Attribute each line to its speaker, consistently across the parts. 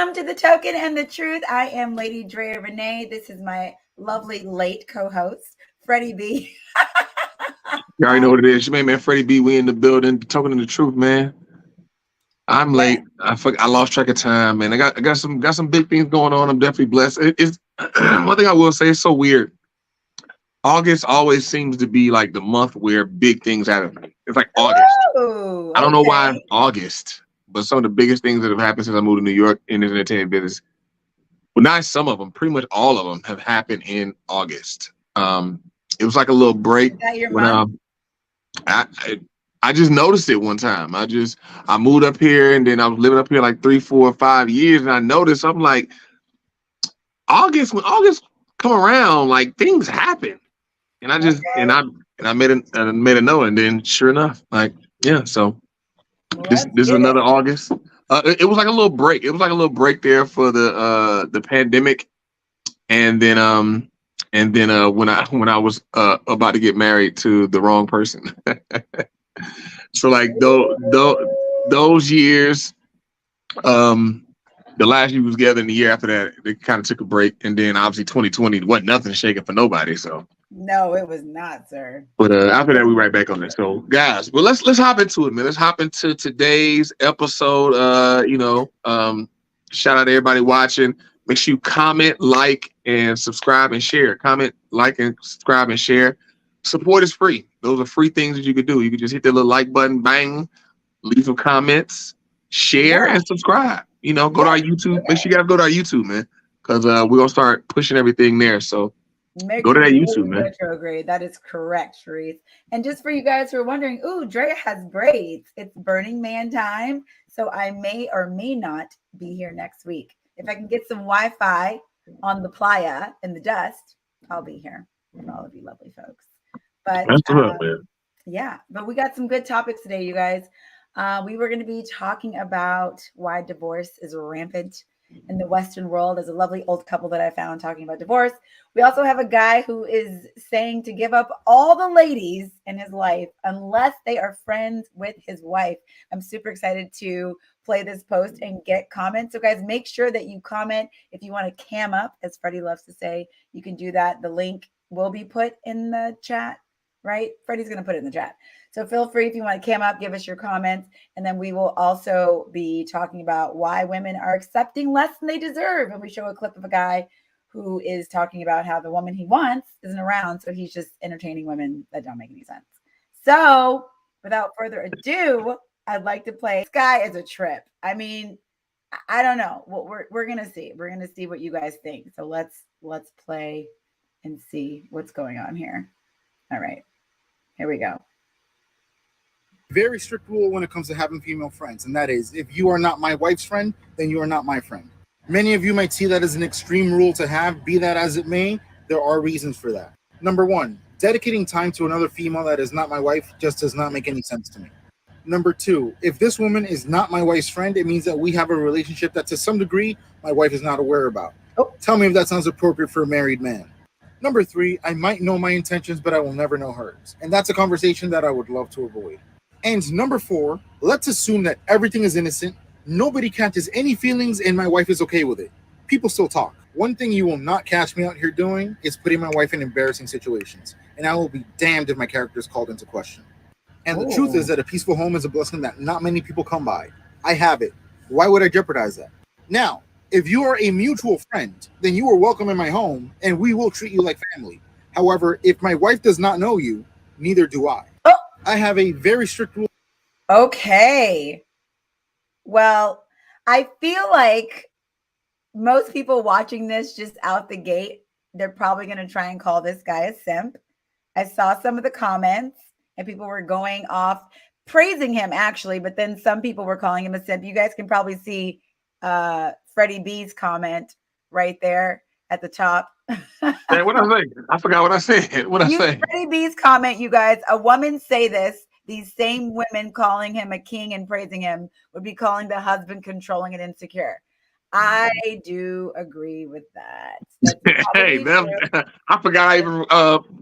Speaker 1: Welcome to The Token and the Truth. I am Lady Drea Renee. This is my lovely late co-host, Freddie B.
Speaker 2: You already know what it is. Your man, Freddie B. We in the building, Token and the Truth, man. I'm late. I lost track of time, man. I got some big things going on. I'm definitely blessed. It's one thing I will say. It's so weird. August always seems to be like the month where big things happen. It's like August.
Speaker 1: Ooh,
Speaker 2: I don't know why August, but some of the biggest things that have happened since I moved to New York in this entertainment business, well, not some of them, pretty much all of them have happened in August. It was like a little break.
Speaker 1: Is that your
Speaker 2: when
Speaker 1: month?
Speaker 2: I just noticed it one time. I moved up here and then I was living up here like 3, 4, 5 years, and I noticed I'm like, when August come around, like things happen. And I just and I made a note, and then sure enough, like so this is another August. It was like a little break. It was like a little break there for the pandemic, and then when I was about to get married to the wrong person. So like those years, the last year we was together, and the year after that, they kind of took a break, and then obviously 2020 wasn't nothing shaking for nobody. So
Speaker 1: no, it was not, sir.
Speaker 2: But after that, we right back on it. So guys, well let's hop into it, man. Let's hop into today's episode. Shout out to everybody watching. Make sure you comment, like, and subscribe and share. Comment, like, and subscribe and share. Support is free. Those are free things that you could do. You could just hit that little like button, bang, leave some comments, share, and subscribe. Go to our YouTube. Make sure you guys go to our YouTube, man, because we're gonna start pushing everything there. So go to that YouTube, man.
Speaker 1: Retrograde. That is correct, Sharice. And just for you guys who are wondering, ooh, Drea has braids. It's Burning Man time, so I may or may not be here next week. If I can get some Wi-Fi on the playa in the dust, I'll be here for all of you lovely folks. But yeah, but we got some good topics today, you guys. We were going to be talking about why divorce is rampant in the Western world. As a lovely old couple that I found talking about divorce. We also have a guy who is saying to give up all the ladies in his life unless they are friends with his wife. I'm super excited to play this post and get comments. So guys, make sure that you comment. If you want to cam up, as Freddie loves to say, you can do that. The link will be put in the chat, right? Freddie's going to put it in the chat. So feel free if you want to cam up, give us your comments. And then we will also be talking about why women are accepting less than they deserve. And we show a clip of a guy who is talking about how the woman he wants isn't around. So he's just entertaining women that don't make any sense. So without further ado, I'd like to play Sky as a Trip. I mean, I don't know. We're going to see. We're going to see what you guys think. So let's play and see what's going on here. All right. Here we go.
Speaker 3: Very strict rule when it comes to having female friends, and that is, if you are not my wife's friend, then you are not my friend. Many of you might see that as an extreme rule to have. Be that as it may, there are reasons for that. Number one, dedicating time to another female that is not my wife just does not make any sense to me. Number two, if this woman is not my wife's friend, it means that we have a relationship that to some degree my wife is not aware about. Tell me if that sounds appropriate for a married man. Number three, I might know my intentions, but I will never know hers. And that's a conversation that I would love to avoid. And number four, let's assume that everything is innocent, nobody catches any feelings, and my wife is okay with it. People still talk. One thing you will not catch me out here doing is putting my wife in embarrassing situations. And I will be damned if my character is called into question. And the truth is that a peaceful home is a blessing that not many people come by. I have it. Why would I jeopardize that? Now, if you are a mutual friend, then you are welcome in my home, and we will treat you like family. However, if my wife does not know you, neither do I. I have a very strict rule.
Speaker 1: Okay. Well, I feel like most people watching this just out the gate, they're probably going to try and call this guy a simp. I saw some of the comments and people were going off praising him actually, but then some people were calling him a simp. You guys can probably see Freddie B's comment right there at the top.
Speaker 2: Hey, what I say? I forgot what I said. What I say?
Speaker 1: Freddie B's comment, you guys. A woman say this. These same women calling him a king and praising him would be calling the husband controlling and insecure. I do agree with that.
Speaker 2: Hey, I forgot I even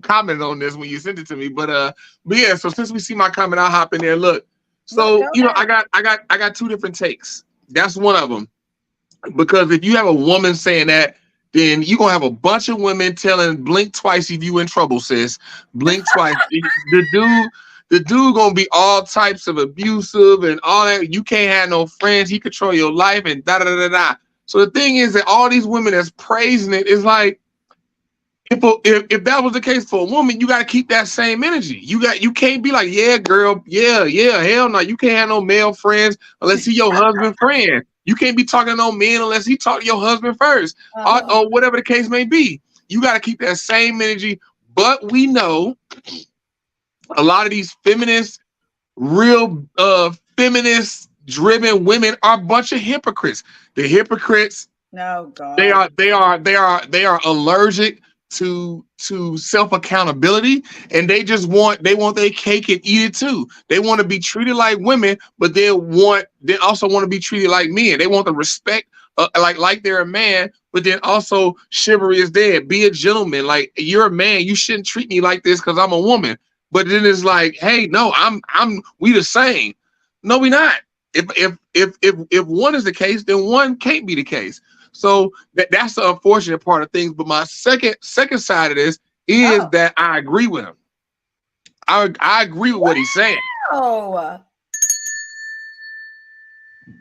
Speaker 2: commented on this when you sent it to me. But yeah. So since we see my comment, I'll hop in there. Look. So I got two different takes. That's one of them. Because if you have a woman saying that, then you're gonna have a bunch of women telling blink twice if you in trouble, sis. Blink twice. The dude gonna be all types of abusive and all that. You can't have no friends. He control your life and da da da da da. So the thing is that all these women that's praising it is like, if that was the case for a woman, you got to keep that same energy. You can't be like, yeah, girl, yeah, hell no. You can't have no male friends unless he your husband friend. You can't be talking to no men unless he talk to your husband first, or whatever the case may be. You got to keep that same energy. But we know a lot of these feminists, real feminist driven women are a bunch of hypocrites. The hypocrites,
Speaker 1: No, God.
Speaker 2: they are allergic to self accountability, and they want their cake and eat it too. They want to be treated like women, but they also want to be treated like men. They want the respect, like they're a man, but then also chivalry is dead. Be a gentleman. Like, you're a man, you shouldn't treat me like this because I'm a woman. But then it's like, hey, no, we the same. No, we not. If one is the case, then one can't be the case. So that's the unfortunate part of things. But my second side of this is that I agree with him. I agree with what he's saying.
Speaker 1: Oh,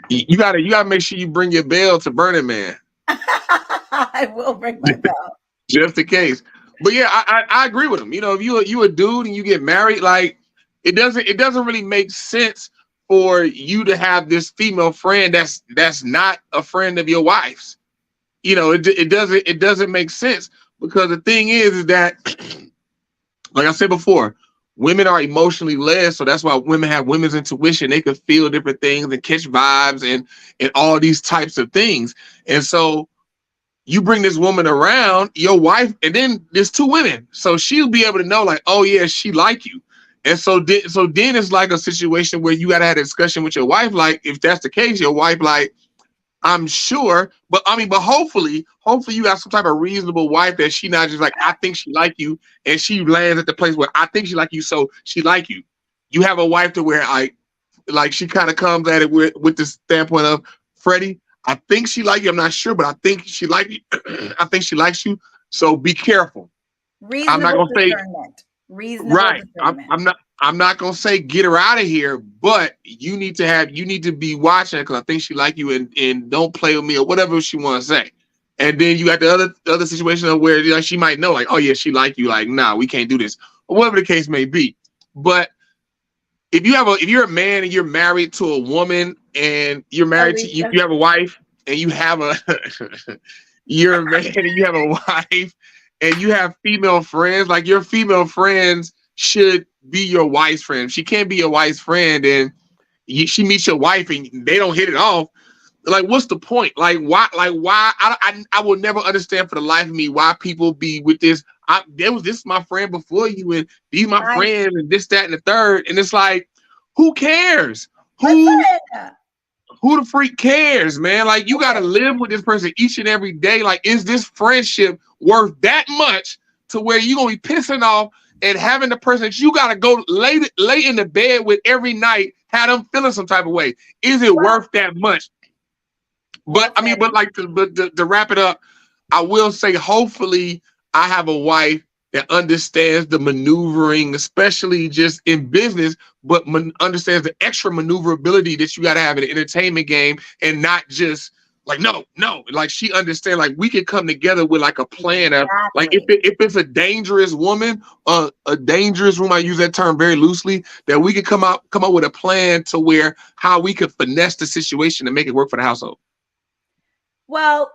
Speaker 2: You gotta make sure you bring your bell to Burning Man.
Speaker 1: I will bring my bell.
Speaker 2: Just in case. But yeah, I agree with him. You know, if you a dude and you get married, like, it doesn't really make sense for you to have this female friend that's not a friend of your wife's. You know, it doesn't make sense, because the thing is that, like I said before, women are emotionally led, so that's why women have women's intuition. They can feel different things and catch vibes and all these types of things. And so you bring this woman around, your wife, and then there's two women, so she'll be able to know, like, oh yeah, she like you. And so then it's like a situation where you gotta have a discussion with your wife. Like, if that's the case, your wife, like, I'm sure, but hopefully you have some type of reasonable wife that she not just like, I think she like you, and she lands at the place where I think she like you, so she like you. You have a wife to where like she kind of comes at it with the standpoint of, Freddie, I think she like you. I'm not sure, but I think she like you. I think she likes you. So be careful.
Speaker 1: Reasonable
Speaker 2: I'm not gonna say
Speaker 1: reasonable
Speaker 2: right.
Speaker 1: discernment.
Speaker 2: I'm not gonna say get her out of here, but you need to be watching, because I think she like you, and don't play with me or whatever she want to say. And then you got the other situation of where, like, she might know, like, oh yeah, she like you, like, nah, we can't do this, or whatever the case may be. But if you're a man and you're married to a woman, and you're married to you have a wife, and you have a you're a man and you have a wife, and you have female friends, like, your female friends should be your wife's friend. If she can't be your wife's friend, and she meets your wife and they don't hit it off, like, what's the point? Like, why? I will never understand for the life of me why people be with this. This is my friend before you, and these my friends, and this, that, and the third. And it's like, who cares? Who the freak cares, man? Like, you got to live with this person each and every day. Like, is this friendship worth that much to where you're going to be pissing off and having the person that you got to go lay in the bed with every night, have them feeling some type of way? Is it worth that much? But to wrap it up, I will say, hopefully I have a wife that understands the maneuvering, especially just in business, but understands the extra maneuverability that you got to have in an entertainment game, and not just like, no, like, she understands, like, we can come together with like a plan of, like, if it's a dangerous woman, a dangerous room, I use that term very loosely, that we could come up with a plan to where how we could finesse the situation and make it work for the household.
Speaker 1: Well,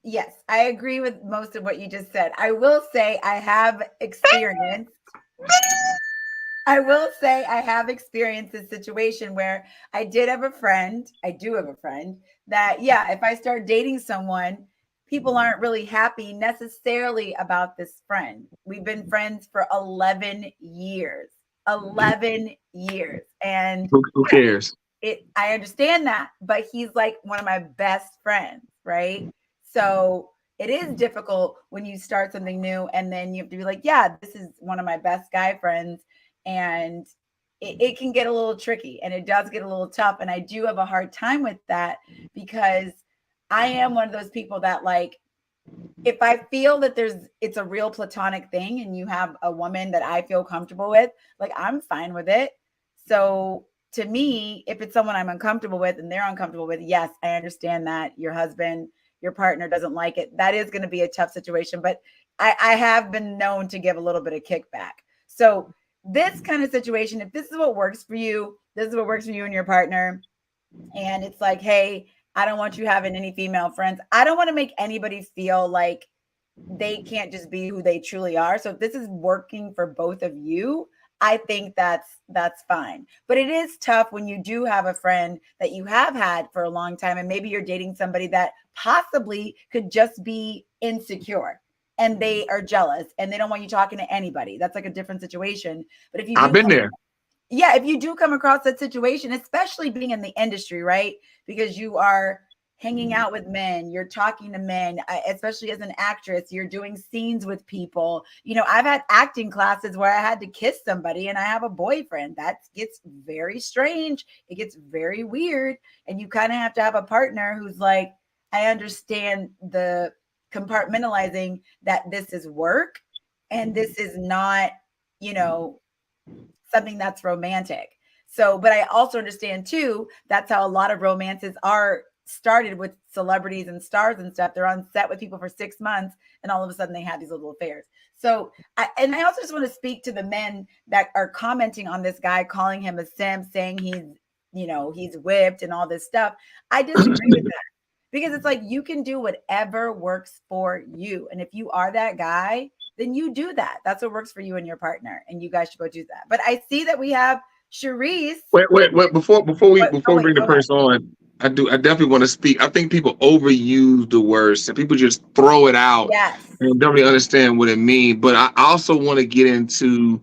Speaker 1: yes, I agree with most of what you just said. I will say I have experienced this situation where I do have a friend that, yeah, if I start dating someone, people aren't really happy necessarily about this friend. We've been friends for 11 years. 11 years. And
Speaker 2: who cares?
Speaker 1: I understand that, but he's like one of my best friends, right? So it is difficult when you start something new, and then you have to be like, yeah, this is one of my best guy friends, and it can get a little tricky, and it does get a little tough, and I do have a hard time with that, because I am one of those people that like, if I feel that it's a real platonic thing and you have a woman that I feel comfortable with, like I'm fine with it. So to me, if it's someone I'm uncomfortable with and they're uncomfortable with, yes, I understand that your husband, your partner doesn't like it. That is going to be a tough situation, but I have been known to give a little bit of kickback. So this kind of situation, if this is what works for you, this is what works for you and your partner. And it's like, hey, I don't want you having any female friends. I don't want to make anybody feel like they can't just be who they truly are. So if this is working for both of you, I think that's fine. But it is tough when you do have a friend that you have had for a long time, and maybe you're dating somebody that possibly could just be insecure and they are jealous and they don't want you talking to anybody. That's like a different situation. But if you
Speaker 2: I've been there.
Speaker 1: Yeah, if you do come across that situation, especially being in the industry, right? Because you are hanging out with men, you're talking to men, especially as an actress, you're doing scenes with people. You know, I've had acting classes where I had to kiss somebody and I have a boyfriend. That gets very strange. It gets very weird. And you kind of have to have a partner who's like, I understand the compartmentalizing that this is work and this is not, you know, something that's romantic. So, but I also understand too, that's how a lot of romances are started with celebrities and stars and stuff. They're on set with people for 6 months and all of a sudden they have these little affairs. So, I also just want to speak to the men that are commenting on this guy, calling him a simp, saying he's whipped and all this stuff. I disagree with that because it's like, you can do whatever works for you. And if you are that guy, then you do that. That's what works for you and your partner, and you guys should go do that. But I see that we have Sharice.
Speaker 2: Wait. Before we bring the person on, I definitely want to speak. I think people overuse the words and people just throw it out.
Speaker 1: Yes.
Speaker 2: And don't really understand what it means. But I also want to get into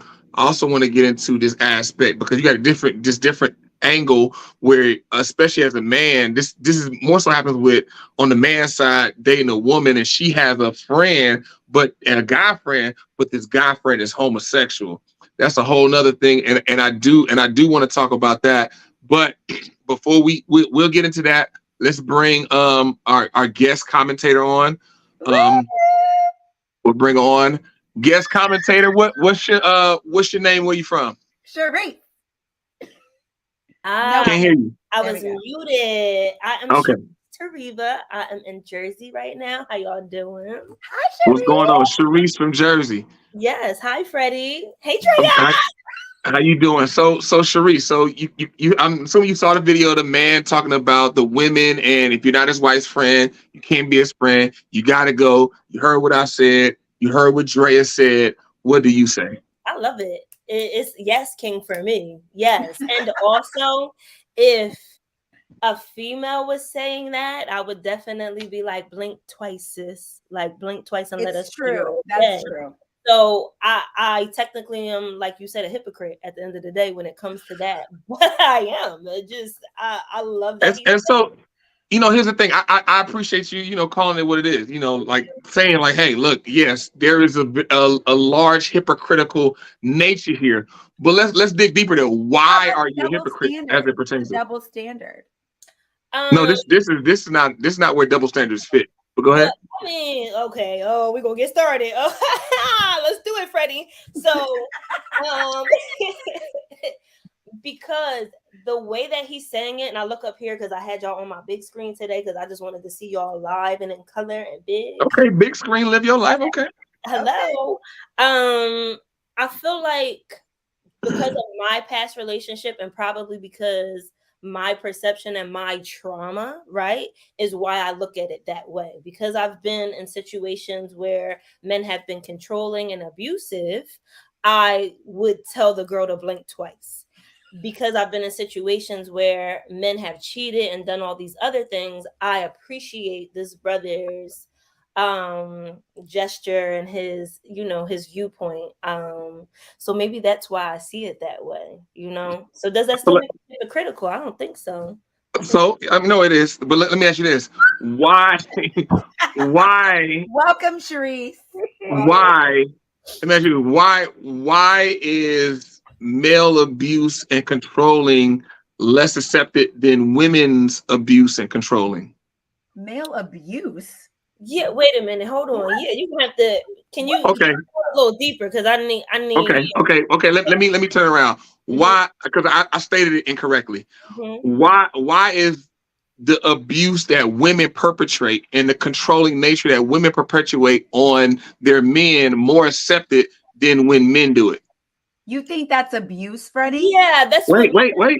Speaker 2: this aspect because you got a different angle where, especially as a man, this is more so happens with on the man side dating a woman and she has a friend and a guy friend, but this guy friend is homosexual. That's a whole nother thing, and I do want to talk about that. But before we'll get into that, let's bring our guest commentator on. We'll bring on guest commentator. What's your name? Where you from?
Speaker 1: Sharice.
Speaker 2: Can't hear you.
Speaker 4: I was muted. I am
Speaker 2: okay.
Speaker 4: Tariva. I am in Jersey right now. How y'all doing?
Speaker 1: Hi, Sharice.
Speaker 2: What's going on? Sharice from Jersey.
Speaker 4: Yes. Hi, Freddie. Hey, Treya.
Speaker 2: How you doing? So Sharice, so you I'm assuming you saw the video of the man talking about the women, and if you're not his wife's friend, you can't be his friend. You gotta go. You heard what I said. You heard what Drea said. What do you say?
Speaker 4: I love it. It's yes, king for me. Yes. And also, if a female was saying that, I would definitely be like, blink twice, sis. Like, blink twice and let us.
Speaker 1: True. That's true.
Speaker 4: So I technically am, like you said, a hypocrite at the end of the day when it comes to that. But I am. I love that.
Speaker 2: And so, here's the thing. I appreciate you, calling it what it is. Like saying like, hey, look, yes, there is a large hypocritical nature here. But let's dig deeper there. Why are you a hypocrite as it pertains to
Speaker 1: double standard?
Speaker 2: No, this is not where double standards fit. But go ahead.
Speaker 4: I mean, okay. Oh, we're gonna get started. Oh, let's do it, Freddie. So, because the way that he's saying it, and I look up here because I had y'all on my big screen today because I just wanted to see y'all live and in color and big.
Speaker 2: Okay, big screen, live your life. Okay.
Speaker 4: Hello. I feel like because of my past relationship and probably because my perception and my trauma, right, is why I look at it that way. Because I've been in situations where men have been controlling and abusive, I would tell the girl to blink twice. Because I've been in situations where men have cheated and done all these other things, I appreciate this brother's gesture and his viewpoint. So maybe that's why I see it that way, So does that still make it hypocritical? I don't think so.
Speaker 2: So no, it is. But let me ask you this: Why?
Speaker 1: Welcome, Sharice.
Speaker 2: Why? Let me ask you: Why is male abuse and controlling less accepted than women's abuse and controlling?
Speaker 1: Male abuse.
Speaker 4: Yeah, wait a minute, hold on. Yeah, you have to. Can you
Speaker 2: Okay.
Speaker 4: go a little deeper? Because I need.
Speaker 2: Okay. Let me turn around. Why? Because I stated it incorrectly.
Speaker 4: Mhm.
Speaker 2: Why is the abuse that women perpetrate and the controlling nature that women perpetuate on their men more accepted than when men do it?
Speaker 1: You think that's abuse, Freddie?
Speaker 4: Yeah, that's
Speaker 2: Wait.
Speaker 4: what.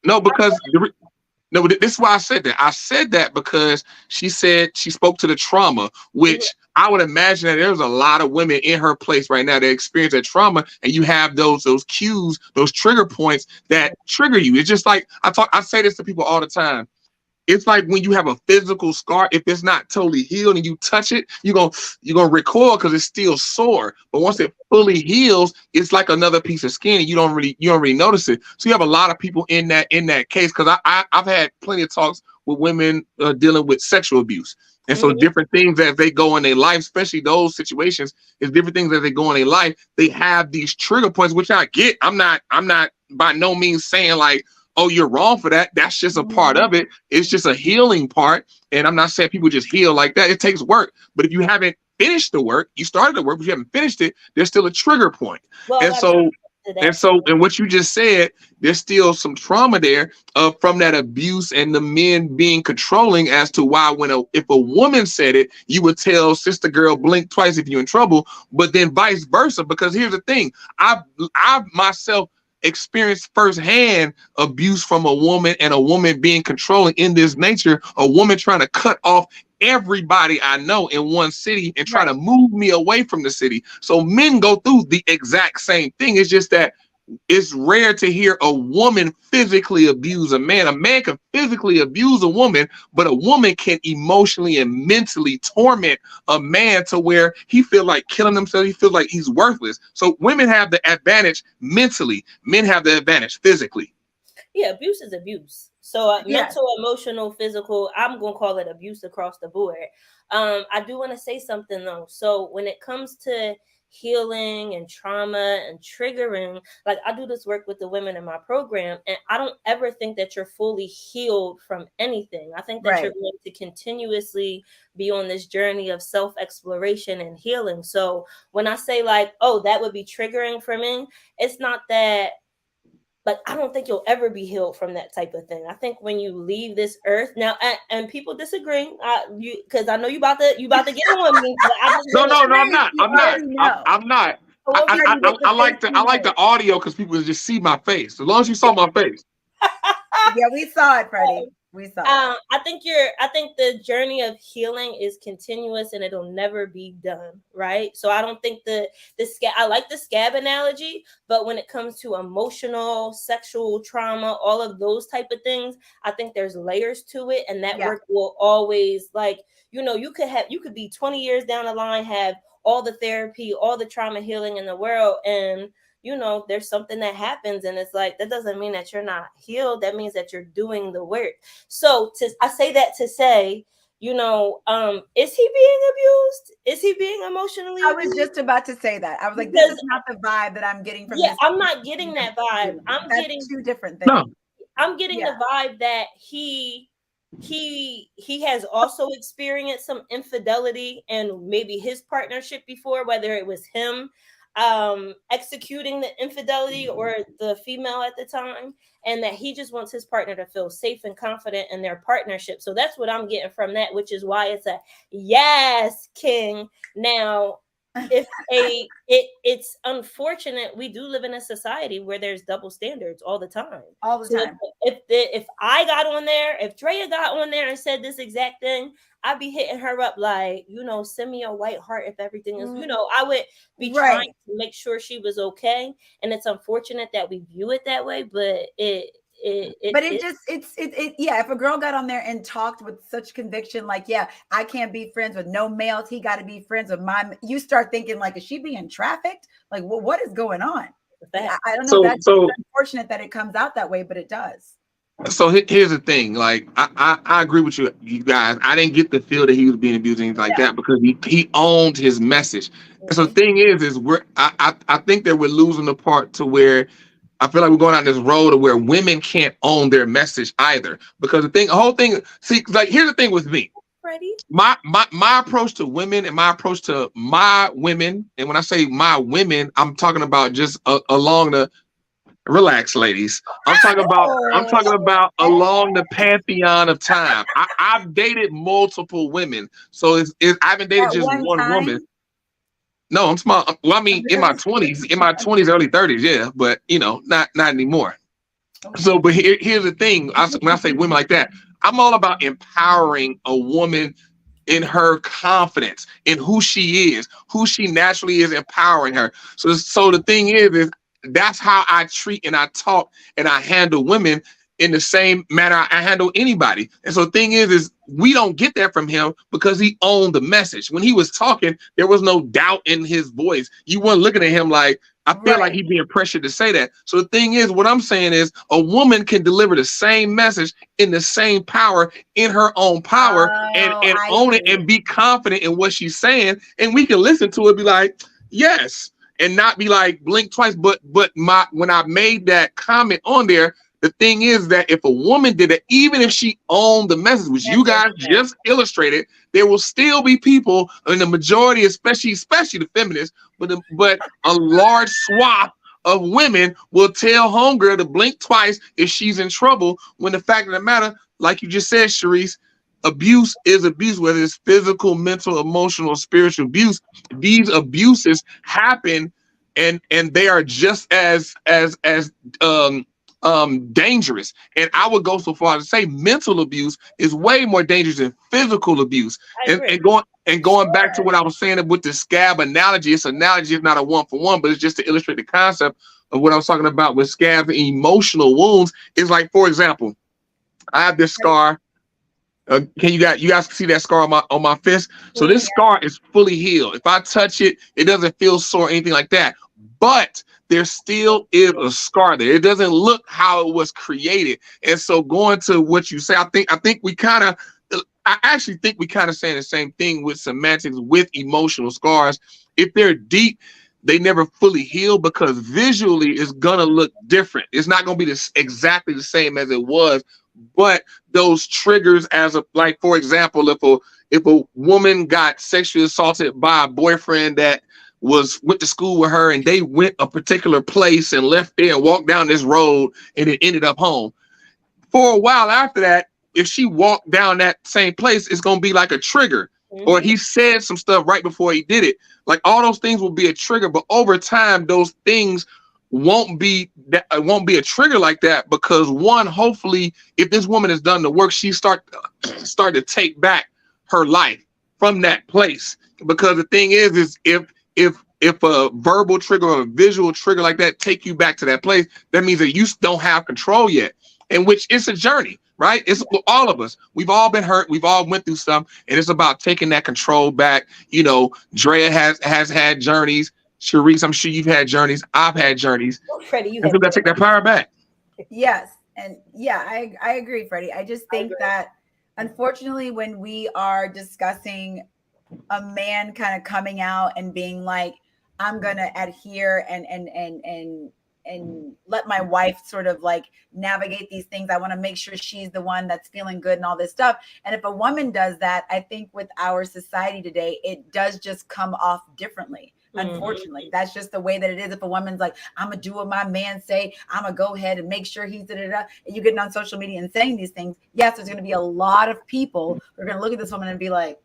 Speaker 2: No, because no, but this is why I said that. I said that because she said she spoke to the trauma, which I would imagine that there's a lot of women in her place right now that experience that trauma, and you have those cues, those trigger points that trigger you. It's just like I say this to people all the time. It's like when you have a physical scar, if it's not totally healed and you touch it, you're gonna recoil because it's still sore. But once it fully heals, it's like another piece of skin, and you don't really notice it. So you have a lot of people in that case, because I've had plenty of talks with women dealing with sexual abuse. And so different things as they go in their life, especially those situations, is different things as they go in their life, they have these trigger points, which I get. I'm not by no means saying like, oh, you're wrong for that. That's just a part of it. It's just a healing part. And I'm not saying people just heal like that. It takes work. But if you haven't finished the work, you started the work, but you haven't finished it, there's still a trigger point.
Speaker 4: Well,
Speaker 2: and what you just said, there's still some trauma there from that abuse and the men being controlling as to why if a woman said it, you would tell sister girl blink twice if you're in trouble, but then vice versa. Because here's the thing, I've myself experienced firsthand abuse from a woman, and a woman being controlling in this nature, a woman trying to cut off everybody I know in one city and try to move me away from the city. So men go through the exact same thing. It's just that it's rare to hear a woman physically abuse a man. A man can physically abuse a woman, but a woman can emotionally and mentally torment a man to where he feels like killing himself. He feels like he's worthless. So women have the advantage mentally. Men have the advantage physically.
Speaker 4: Yeah, abuse is abuse. So mental, emotional, physical, I'm going to call it abuse across the board. I do want to say something though. So when it comes to healing and trauma and triggering, like I do this work with the women in my program, and I don't ever think that you're fully healed from anything. I think that you're going to continuously be on this journey of self-exploration and healing. So when I say like, oh, that would be triggering for me, it's not that. Like, I don't think you'll ever be healed from that type of thing. I think when you leave this earth now, and people disagree, because I know you about to get on me.
Speaker 2: No, I'm not. I'm not. I like the audio because people just see my face. As long as you saw my face.
Speaker 1: Yeah, we saw it, Freddie. We saw it.
Speaker 4: I think the journey of healing is continuous and it'll never be done, right? So I don't think I like the scab analogy, but when it comes to emotional, sexual trauma, all of those type of things, I think there's layers to it, and that work will always, like, you could be 20 years down the line, have all the therapy, all the trauma healing in the world, and there's something that happens, and it's like, that doesn't mean that you're not healed. That means that you're doing the work. So I say that to say, is he being abused? Is he being emotionally abused?
Speaker 1: I was just about to say that. I was like, this is not the vibe that I'm getting from this.
Speaker 4: I'm not getting that vibe. I'm getting
Speaker 1: two different things.
Speaker 2: No.
Speaker 4: I'm getting the vibe that he has also experienced some infidelity and maybe his partnership before, whether it was him executing the infidelity or the female at the time, and that he just wants his partner to feel safe and confident in their partnership. So that's what I'm getting from that, which is why it's a yes, King. Now, it's unfortunate, we do live in a society where there's double standards all the time.
Speaker 1: So
Speaker 4: if I got on there, if Drea got on there and said this exact thing, I'd be hitting her up like, send me a white heart if everything is, I would be trying to make sure she was okay. And it's unfortunate that we view it that way, but if a
Speaker 1: girl got on there and talked with such conviction, like, I can't be friends with no males, he got to be friends with you start thinking like, is she being trafficked? Like, what is going on? I don't know. That's unfortunate that it comes out that way, but it does.
Speaker 2: So here's the thing, like I agree with you guys. I didn't get the feel that he was being abused or anything like that, because he owned his message. So the thing is I think that we're losing the part to where I feel like we're going down this road of where women can't own their message either. Because the whole thing, see, like here's the thing with me.
Speaker 4: Freddie?
Speaker 2: My approach to women and my approach to my women, and when I say my women, I'm talking about just along the relax, ladies. I'm talking about along the pantheon of time. I've dated multiple women, so I haven't dated just one woman. No, I'm small. Well, I mean, in my 20s, early 30s, yeah, but not anymore. So, but here's the thing. When I say women like that, I'm all about empowering a woman in her confidence, in who she is, who she naturally is, empowering her. So the thing is that's how I treat and I talk and I handle women in the same manner I handle anybody. And so the thing is we don't get that from him because he owned the message. When he was talking, there was no doubt in his voice. You weren't looking at him like, I feel like he's being pressured to say that. So the thing is, what I'm saying is a woman can deliver the same message in the same power, in her own power, and own it and be confident in what she's saying. And we can listen to it, be like, yes, and not be like blink twice. But when I made that comment on there, the thing is that if a woman did it, even if she owned the message, which you guys just illustrated, there will still be people, and the majority, especially the feminists, but a large swath of women will tell homegirl to blink twice if she's in trouble. When the fact of the matter, like you just said, Sharice, abuse is abuse, whether it's physical, mental, emotional, spiritual abuse. These abuses happen, and they are just as dangerous. And I would go so far to say mental abuse is way more dangerous than physical abuse. And going back to what I was saying with the scab analogy, it's analogy is not a one-for-one, but it's just to illustrate the concept of what I was talking about with scabs and emotional wounds. Is like, for example, I have this scar. Can you guys see that scar on my fist? So this scar is fully healed. If I touch it, it doesn't feel sore or anything like that. But there still is a scar there. It doesn't look how it was created. And so going to what you say, I actually think we kind of saying the same thing with semantics with emotional scars. If they're deep, they never fully heal because visually it's gonna look different. It's not gonna be exactly the same as it was, but those triggers like, for example, if a woman got sexually assaulted by a boyfriend that went to school with her and they went a particular place and left there and walked down this road and it ended up home. For a while after that, if she walked down that same place, it's going to be like a trigger. Or he said some stuff right before he did it. Like all those things will be a trigger, but over time, those things won't be a trigger like that because one, hopefully, if this woman has done the work, she start to take back her life from that place. Because the thing is if a verbal trigger or a visual trigger like that take you back to that place, that means that you don't have control yet, in which it's a journey, right? It's all of us. We've all been hurt. We've all went through stuff, and it's about taking that control back. Drea has had journeys. Sharice, I'm sure you've had journeys. I've had journeys.
Speaker 4: Freddie,
Speaker 2: and we got to take that power back.
Speaker 1: Yes. And yeah, I agree, Freddie. I just think that unfortunately, when we are discussing a man kind of coming out and being like, I'm going to adhere and let my wife sort of like navigate these things. I want to make sure she's the one that's feeling good and all this stuff. And if a woman does that, I think with our society today, it does just come off differently. Unfortunately, that's just the way that it is. If a woman's like, I'm gonna do what my man say, I'm gonna go ahead and make sure he's and you getting on social media and saying these things, yes, there's gonna be a lot of people who are gonna look at this woman and be like,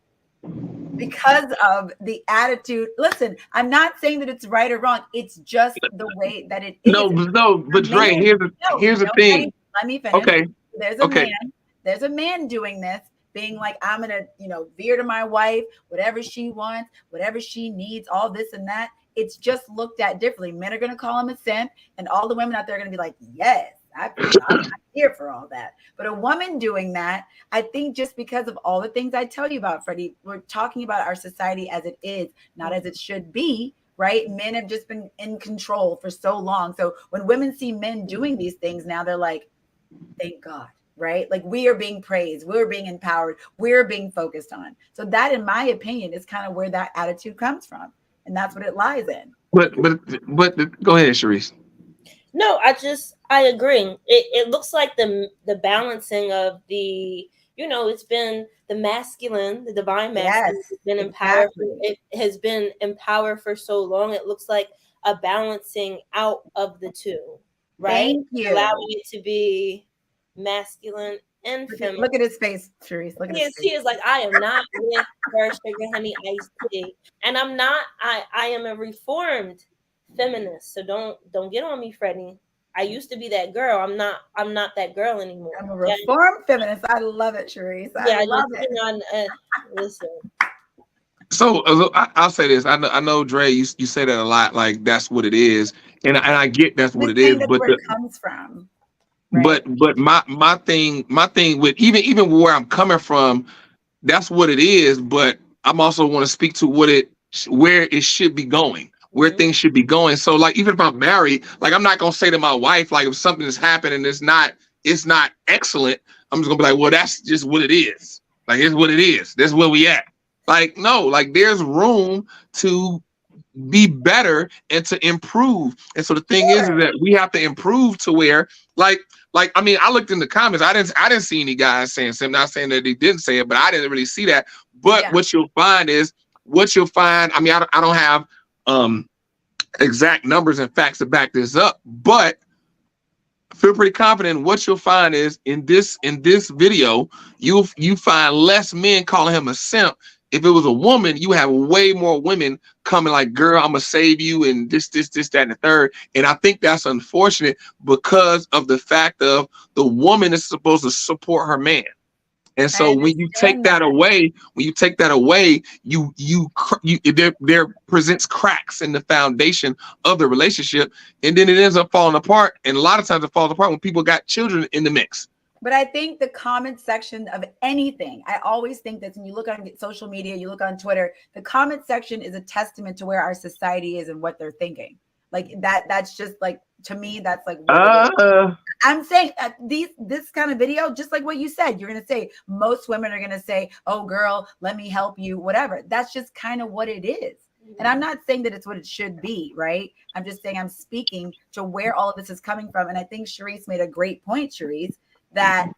Speaker 1: because of the attitude. Listen, I'm not saying that it's right or wrong. It's just the way that it is.
Speaker 2: No, but Dre, here's the thing.
Speaker 1: Let me finish.
Speaker 2: Okay.
Speaker 1: There's a man doing this, being like, I'm going to, veer to my wife, whatever she wants, whatever she needs, all this and that. It's just looked at differently. Men are going to call him a simp, and all the women out there are going to be like, yes, I'm not here for all that. But a woman doing that, I think just because of all the things I tell you about, Freddie, we're talking about our society as it is, not as it should be, right? Men have just been in control for so long. So when women see men doing these things now, they're like, thank God. Right? Like we are being praised, we're being empowered, we're being focused on. So that, in my opinion, is kind of where that attitude comes from. And that's what it lies in.
Speaker 2: But go ahead, Sharice.
Speaker 4: No, I agree. It looks like the balancing of it's been the masculine, the divine masculine
Speaker 1: Yes,
Speaker 4: has been empowered.
Speaker 1: exactly.
Speaker 4: It has been empowered for so long. It looks like a balancing out of the two, right?
Speaker 1: Thank you.
Speaker 4: Allowing it to be masculine and feminine.
Speaker 1: Look at his face, Sharice. Look at his face.
Speaker 4: He is like, I am not with her sugar honey iced tea. And I'm not, I am a reformed feminist. So don't get on me, Freddie. I used to be that girl. I'm not that girl anymore.
Speaker 1: I'm a reformed feminist. I love it, Sharice. I love it.
Speaker 4: Listen.
Speaker 2: So I'll say this. I know, Dre. You say that a lot. Like that's what it is, and I get that's what it is.
Speaker 1: That's
Speaker 2: but
Speaker 1: where it comes from. Right?
Speaker 2: But my thing with even where I'm coming from, that's what it is. But I'm also want to speak to where it should be going, where things should be going. So like even if I'm married, like I'm not gonna say to my wife like if something has happened and it's not excellent, I'm just gonna be like, well, that's just what it is. Like it's what it is. That's where we at. Like no, like there's room to be better and to improve. And so the thing is that we have to improve to where like I mean, I looked in the comments. I didn't see any guys saying something. Not saying that they didn't say it, but I didn't really see that. But what you'll find. I mean, I don't have exact numbers and facts to back this up, but I feel pretty confident. What you'll find is in this video, you find less men calling him a simp. If it was a woman, you have way more women coming like, girl, I'm gonna save you and this, that, and the third. And I think that's unfortunate because of the fact of the woman is supposed to support her man. And so when you take that away, there presents cracks in the foundation of the relationship, and then it ends up falling apart. And a lot of times it falls apart when people got children in the mix.
Speaker 1: But I think the comment section of anything, I always think that when you look on social media, you look on Twitter, the comment section is a testament to where our society is and what they're thinking. Like that's just like, to me, that's like, I'm saying this kind of video, just like what you said, you're going to say, most women are going to say, oh girl, let me help you, whatever. That's just kind of what it is. And I'm not saying that it's what it should be, right? I'm just saying I'm speaking to where all of this is coming from. And I think Sharice made a great point, Sharice, that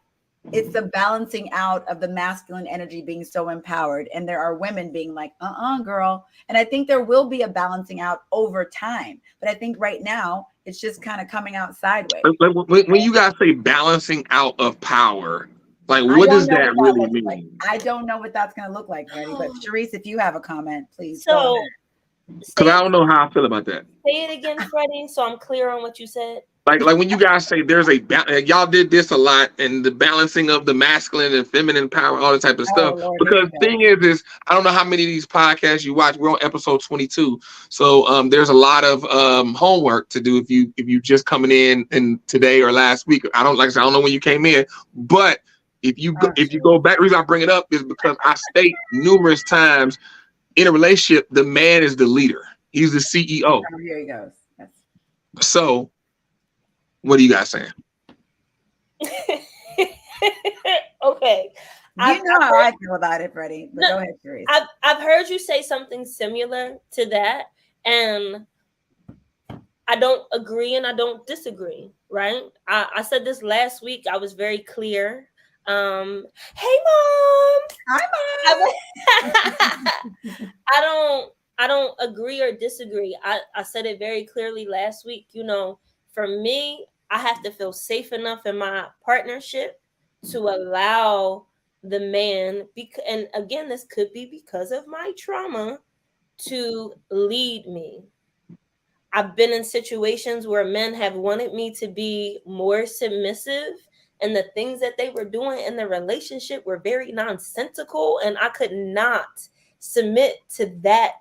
Speaker 1: it's the balancing out of the masculine energy being so empowered. And there are women being like, girl. And I think there will be a balancing out over time. But I think right now, it's just kind of coming out sideways.
Speaker 2: When you guys say balancing out of power, like what does that really mean?
Speaker 1: Like. I don't know what that's going to look like, Freddie. But Sharice, if you have a comment, please.
Speaker 4: So,
Speaker 2: because I don't know how I feel about that.
Speaker 4: Say it again, Freddie, so I'm clear on what you said.
Speaker 2: Like when you guys say there's y'all did this a lot, and the balancing of the masculine and feminine power, all that type of stuff.
Speaker 1: Lord,
Speaker 2: because the thing is I don't know how many of these podcasts you watch. We're on episode 22, so there's a lot of homework to do if you just coming in and today or last week. I don't know when you came in, but if you go back, the reason I bring it up is because I state numerous times in a relationship, the man is the leader. He's the CEO.
Speaker 1: Oh, here he goes. Yes.
Speaker 2: So. What are you guys saying?
Speaker 4: Okay.
Speaker 1: You know how I feel about it, Freddie. But go ahead, Sharice.
Speaker 4: I've heard you say something similar to that, and I don't agree and I don't disagree, right? I said this last week. I was very clear. Hey, Mom.
Speaker 1: Hi, Mom.
Speaker 4: I don't agree or disagree. I said it very clearly last week. For me, I have to feel safe enough in my partnership to allow the man, and again, this could be because of my trauma, to lead me. I've been in situations where men have wanted me to be more submissive, and the things that they were doing in the relationship were very nonsensical, and I could not submit to that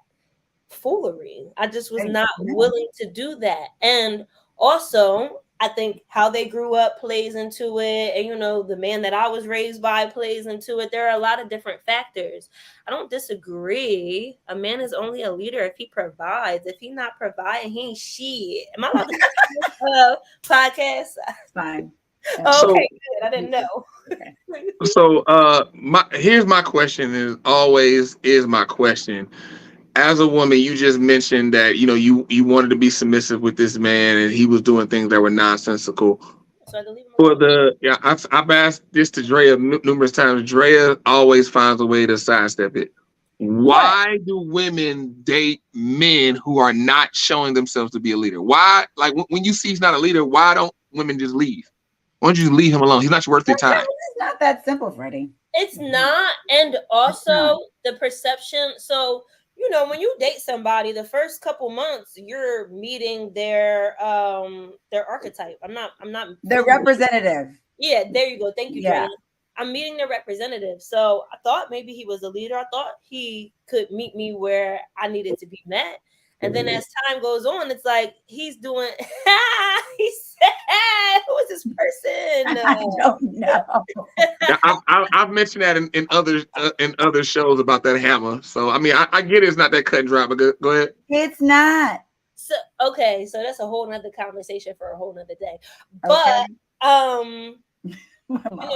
Speaker 4: foolery. I just was not willing to do that. And also, I think how they grew up plays into it. And, the man that I was raised by plays into it. There are a lot of different factors. I don't disagree. A man is only a leader if he provides. If he not providing, he ain't shit. Am I allowed to podcast?
Speaker 1: Fine.
Speaker 4: Okay, good. I didn't know.
Speaker 1: Okay.
Speaker 2: So here's my question is my question. as a woman, you just mentioned that you wanted to be submissive with this man, and he was doing things that were nonsensical.
Speaker 4: So I had to leave him
Speaker 2: For
Speaker 4: alone.
Speaker 2: I've asked this to Drea numerous times. Drea always finds a way to sidestep it. Why do women date men who are not showing themselves to be a leader? Why, like when you see he's not a leader, why don't women just leave? Why don't you just leave him alone? He's not worth your time.
Speaker 1: It's not that simple, Freddie.
Speaker 4: It's not, and also the perception. So when you date somebody, the first couple months you're meeting their archetype. I'm not
Speaker 1: Their representative.
Speaker 4: Yeah, there you go. Thank you,
Speaker 1: Yeah.
Speaker 4: Drea. I'm meeting their representative. So I thought maybe he was a leader. I thought he could meet me where I needed to be met. And then as time goes on, it's like he's doing. He said, "Who is this person?"
Speaker 1: I don't know.
Speaker 2: I've mentioned that in other shows about that hammer. So I mean, I get it's not that cut and dry, but go ahead.
Speaker 1: It's not.
Speaker 4: So okay, so that's a whole nother conversation for a whole nother day. But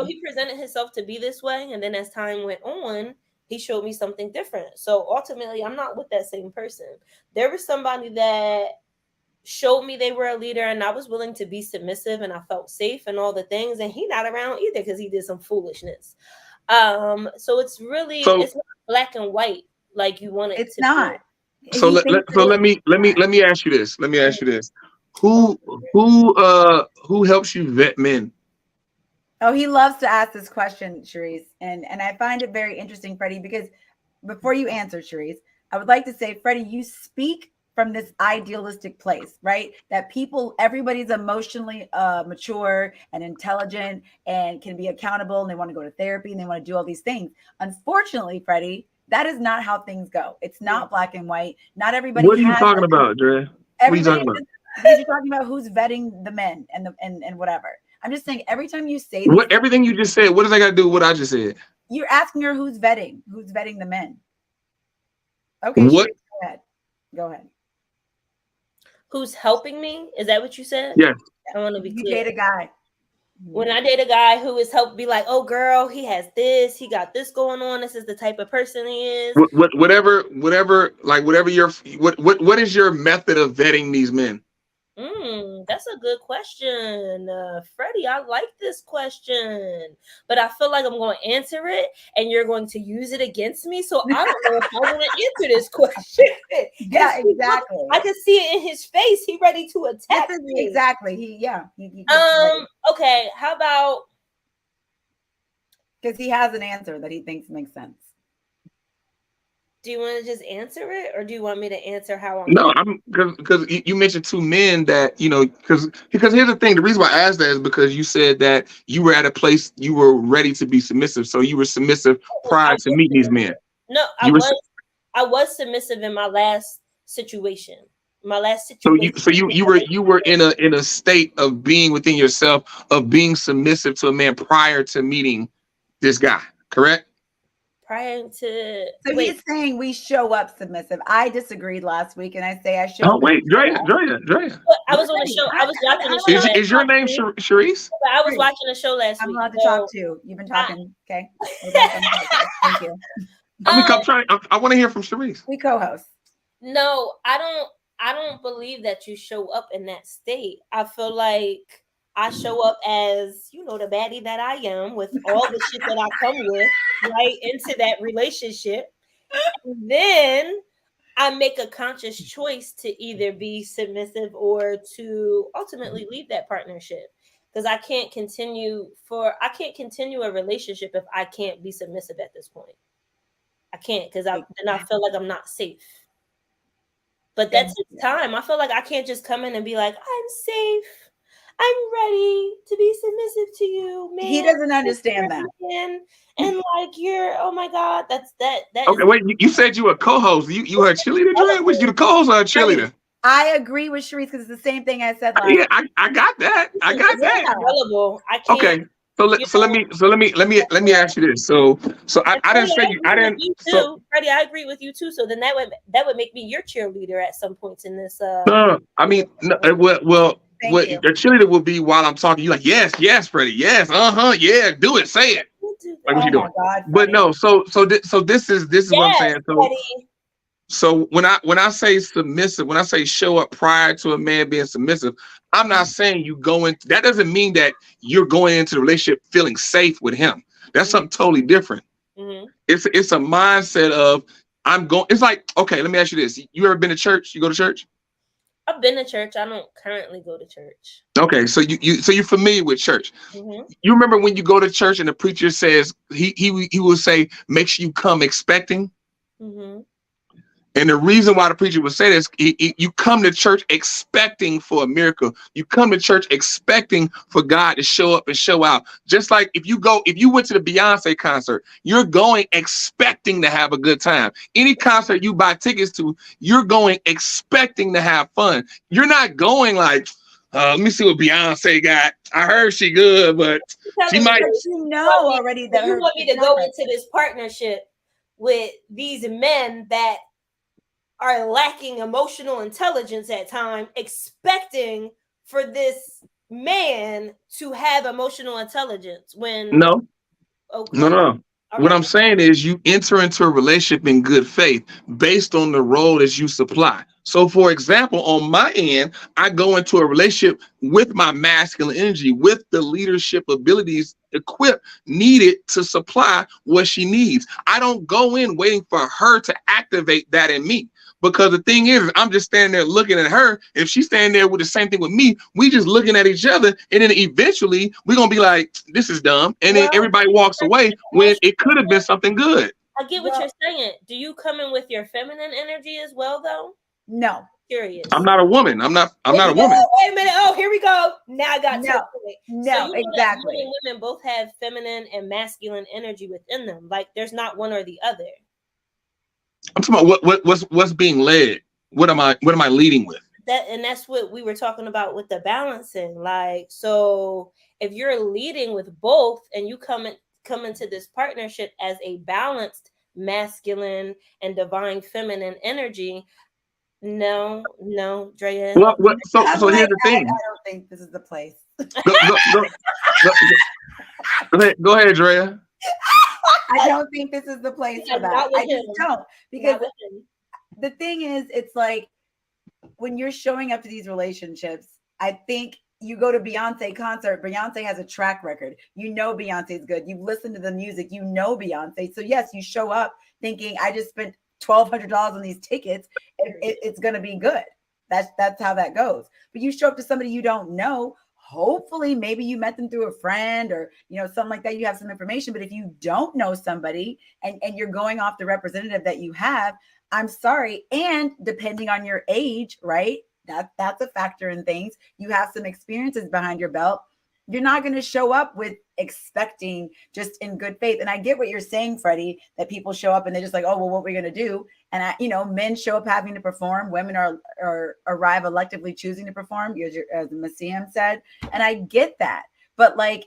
Speaker 4: he presented himself to be this way, and then as time went on, he showed me something different. So ultimately, I'm not with that same person. There was somebody that showed me they were a leader, and I was willing to be submissive, and I felt safe and all the things. And he not around either because he did some foolishness. So it's really it's not black and white like you want it.
Speaker 1: It's
Speaker 4: to
Speaker 1: not.
Speaker 4: be.
Speaker 2: So let me ask you this. Let me ask you this. Who helps you vet men?
Speaker 1: Oh, he loves to ask this question, Sharice. And I find it very interesting, Freddie, because before you answer, Sharice, I would like to say, Freddie, you speak from this idealistic place, right? That everybody's emotionally mature and intelligent and can be accountable, and they want to go to therapy and they want to do all these things. Unfortunately, Freddie, that is not how things go. It's not black and white. Not everybody.
Speaker 2: What are you talking about, Dre? What are you talking about?
Speaker 1: You're talking about who's vetting the men and whatever. I'm just saying every time you say
Speaker 2: everything you just said, what does that got to do with what I just said?
Speaker 1: You're asking her who's vetting the men. Okay,
Speaker 2: what?
Speaker 1: Go ahead.
Speaker 4: Who's helping me? Is that what you said?
Speaker 2: Yeah.
Speaker 4: I want to be clear.
Speaker 1: You date a guy.
Speaker 4: When I date a guy who is helped be like, oh girl, he has this, he got this going on. This is the type of person he is.
Speaker 2: Whatever your what is your method of vetting these men?
Speaker 4: That's a good question, Freddie. I like this question, but I feel like I'm going to answer it, and you're going to use it against me. So I don't know if I want to answer this question.
Speaker 1: Yeah, exactly.
Speaker 4: I can see it in his face. He ready to attack me.
Speaker 1: Exactly.
Speaker 4: Okay. How about?
Speaker 1: Because he has an answer that he thinks makes sense.
Speaker 4: Do you want to just answer it, or do you want me to answer how I'm?
Speaker 2: No, I'm because you mentioned two men that because here's the thing. The reason why I asked that is because you said that you were at a place you were ready to be submissive, so you were submissive prior to meeting these men.
Speaker 4: No, I was submissive in my last situation.
Speaker 2: So you were in a state of being within yourself, of being submissive to a man prior to meeting this guy, correct?
Speaker 4: Prior to
Speaker 1: he's saying we show up submissive. I disagreed last week, and I say I show.
Speaker 2: Oh wait, Drea.
Speaker 4: I was on the show. I was watching the show.
Speaker 2: Is your name Sharice?
Speaker 4: I was watching the show last week.
Speaker 1: I'm allowed to talk too. You've been talking, okay? Thank you.
Speaker 2: I want to hear from Sharice.
Speaker 1: We co-host.
Speaker 4: No, I don't believe that you show up in that state. I feel like I show up as, the baddie that I am, with all the shit that I come with, right into that relationship. And then I make a conscious choice to either be submissive or to ultimately leave that partnership. Because I can't continue a relationship if I can't be submissive at this point. I can't, because then I feel like I'm not safe. But that's the time. I feel like I can't just come in and be like, I'm safe. I'm ready to be submissive to you, man.
Speaker 1: He doesn't understand that.
Speaker 4: And like you're, oh my God, that
Speaker 2: okay, wait, you said you were a co-host. You were a cheerleader, Dre? Was you the co-host or a cheerleader?
Speaker 1: I agree with Sharice because it's the same thing I said last
Speaker 2: week. Yeah, I got that. I got that.
Speaker 4: Available. I can't.
Speaker 2: Okay. So let me ask you this. So I didn't say you. I didn't.
Speaker 4: So Freddie, I agree with you too. So then that would make me your cheerleader at some points in this.
Speaker 2: No, I mean, no, well. What the cheerleader will be while I'm talking, you like, yes, Freddie, yes, yeah, do it, say it. Like what you doing? God, but no, so this is what I'm saying. So when I say submissive, when I say show up prior to a man being submissive, I'm not saying you go in. That doesn't mean that you're going into the relationship feeling safe with him. That's something totally different.
Speaker 4: Mm-hmm.
Speaker 2: It's a mindset of I'm going. It's like, okay, let me ask you this: you ever been to church? You go to church?
Speaker 4: I've been to church. I don't currently go to church.
Speaker 2: Okay, so you're familiar with church.
Speaker 4: Mm-hmm.
Speaker 2: You remember when you go to church and the preacher says he will say, make sure you come expecting.
Speaker 4: Mm-hmm.
Speaker 2: And the reason why the preacher would say this, you come to church expecting for a miracle. You come to church expecting for God to show up and show out. Just like if you went to the Beyonce concert, you're going expecting to have a good time. Any concert you buy tickets to, you're going expecting to have fun. You're not going like, let me see what Beyonce got. I heard she good, but she might.
Speaker 1: You know already that
Speaker 4: you want me to go into this partnership with these men that are lacking emotional intelligence at time, expecting for this man to have emotional intelligence when
Speaker 2: No.
Speaker 4: All
Speaker 2: what
Speaker 4: right.
Speaker 2: I'm saying is you enter into a relationship in good faith based on the role that you supply. So for example, on my end, I go into a relationship with my masculine energy, with the leadership abilities equipped needed to supply what she needs. I don't go in waiting for her to activate that in me. Because the thing is, I'm just standing there looking at her. If she's standing there with the same thing with me, we just looking at each other. And then eventually we're going to be like, this is dumb. And then everybody walks away when it could have been something good.
Speaker 4: I get what you're saying. Do you come in with your feminine energy as well, though?
Speaker 1: No.
Speaker 4: Curious.
Speaker 2: I'm not a woman. I'm not a woman.
Speaker 4: Wait a minute. Oh, here we go. Now I got to it.
Speaker 1: No,
Speaker 4: so
Speaker 1: exactly.
Speaker 4: Men and women both have feminine and masculine energy within them. Like there's not one or the other.
Speaker 2: I'm talking about what's being led. What am I leading with?
Speaker 4: That's what we were talking about with the balancing. Like, so if you're leading with both and you come into this partnership as a balanced masculine and divine feminine energy, no, Drea.
Speaker 2: So here's the thing.
Speaker 1: I don't think this is the place.
Speaker 2: Go ahead, Drea.
Speaker 1: I don't think this is the place for that. I just don't. Because the thing is, it's like when you're showing up to these relationships, I think you go to Beyonce concert. Beyonce has a track record. You know Beyonce's good. You've listened to the music. You know Beyonce. So yes, you show up thinking, I just spent $1,200 on these tickets. It's going to be good. That's how that goes. But you show up to somebody you don't know. Hopefully, maybe you met them through a friend or, something like that. You have some information. But if you don't know somebody and you're going off the representative that you have, I'm sorry. And depending on your age, right? That's a factor in things. You have some experiences behind your belt. You're not going to show up with expecting just in good faith. And I get what you're saying, Freddie, that people show up and they're just like, oh, well, what are we going to do? And men show up having to perform. Women arrive electively choosing to perform, as Massiam said. And I get that. But like,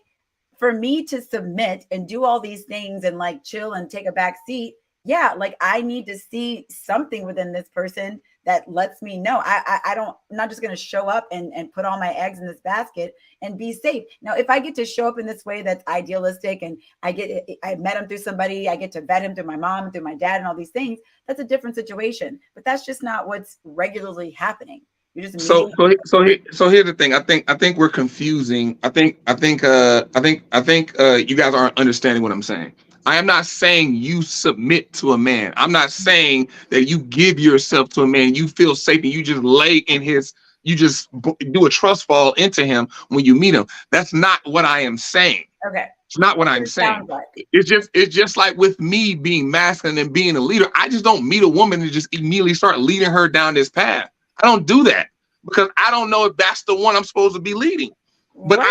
Speaker 1: for me to submit and do all these things and like chill and take a back seat, yeah, like I need to see something within this person that lets me know I'm not just going to show up and put all my eggs in this basket and be safe. Now, if I get to show up in this way that's idealistic and I met him through somebody, I get to vet him through my mom, through my dad and all these things, that's a different situation. But that's just not what's regularly happening. You're just
Speaker 2: so here's the thing. I think we're confusing. I think you guys aren't understanding what I'm saying. I am not saying you submit to a man. I'm not saying that you give yourself to a man. You feel safe and you just you just do a trust fall into him when you meet him. That's not what I am saying.
Speaker 1: Okay.
Speaker 2: It's not what I'm saying. It's just like with me being masculine and being a leader. I just don't meet a woman and just immediately start leading her down this path. I don't do that because I don't know if that's the one I'm supposed to be leading. But right.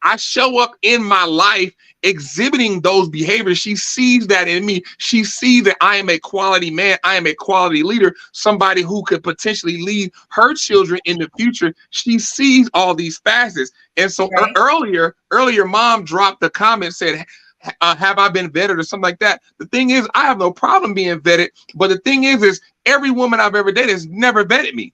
Speaker 2: I show up in my life exhibiting those behaviors. She sees that in me. She sees that I am a quality man. I am a quality leader, somebody who could potentially lead her children in the future. She sees all these facets. And so earlier, mom dropped the comment, said, have I been vetted or something like that? The thing is, I have no problem being vetted. But the thing is every woman I've ever dated has never vetted me.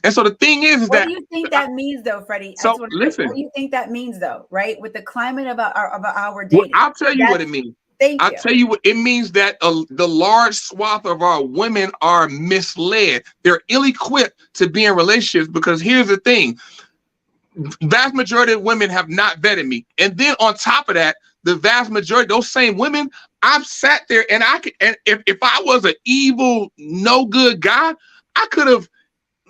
Speaker 2: And so the thing is
Speaker 1: what do you think that means, though, Freddie?
Speaker 2: So listen,
Speaker 1: what do you think that means, though, right? With the climate of our dating,
Speaker 2: I'll tell you what it means.
Speaker 1: Thank
Speaker 2: I
Speaker 1: you.
Speaker 2: tell you what, it means that the large swath of our women are misled. They're ill-equipped to be in relationships because here's the thing. Vast majority of women have not vetted me. And then on top of that, the vast majority, those same women, I've sat there and and if I was an evil, no good guy, I could have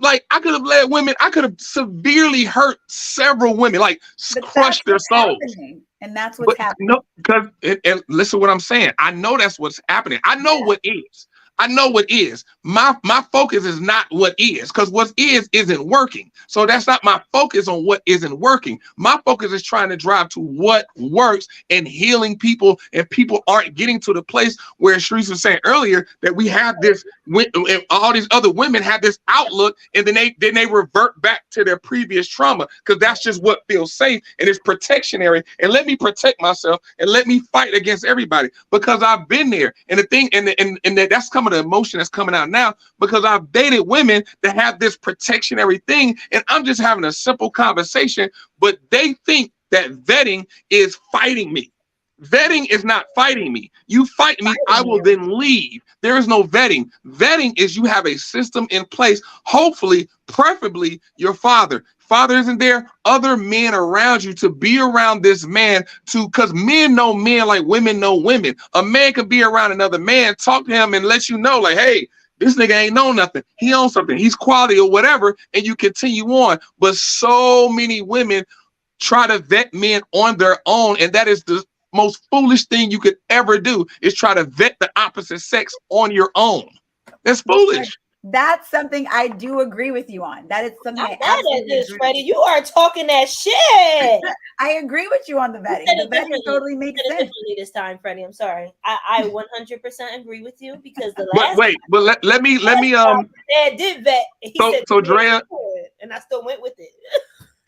Speaker 2: led women, I could have severely hurt several women, like
Speaker 1: But
Speaker 2: crushed
Speaker 1: that's
Speaker 2: their
Speaker 1: what's
Speaker 2: souls.
Speaker 1: happening. And that's what's
Speaker 2: But
Speaker 1: happening.
Speaker 2: no, because and listen to what I'm saying. I know that's what's happening. I know what is. I know what is. My focus is not what is, because what is isn't working. So that's not my focus on what isn't working. My focus is trying to drive to what works and healing people, and people aren't getting to the place where Sharice was saying earlier that we have this, and all these other women have this outlook, and then they revert back to their previous trauma because that's just what feels safe and it's protectionary. And let me protect myself and let me fight against everybody because I've been there. And the thing, and that's coming the emotion that's coming out now because I've dated women that have this protectionary thing, and I'm just having a simple conversation, but they think that vetting is fighting me. Vetting is not fighting me. You fight me, I will then leave. There is no vetting. Vetting is you have a system in place, hopefully, preferably your father. Father isn't there, other men around you to be around this man because men know men like women know women. A man can be around another man, talk to him and let you know like, hey, this nigga ain't know nothing. He owns something. He's quality or whatever. And you continue on. But so many women try to vet men on their own. And that is the most foolish thing you could ever do is try to vet the opposite sex on your own. That's foolish.
Speaker 1: That's something I do agree with you on. That is something I absolutely
Speaker 4: this,
Speaker 1: agree
Speaker 4: Freddie. You are talking that shit.
Speaker 1: I agree with you on the vetting. The vetting totally makes sense.
Speaker 4: This time, Freddie. I'm sorry. I 100% agree with you because the last.
Speaker 2: But let me
Speaker 4: Dad did vet. He said,
Speaker 2: so Drea,
Speaker 4: and I still went with it.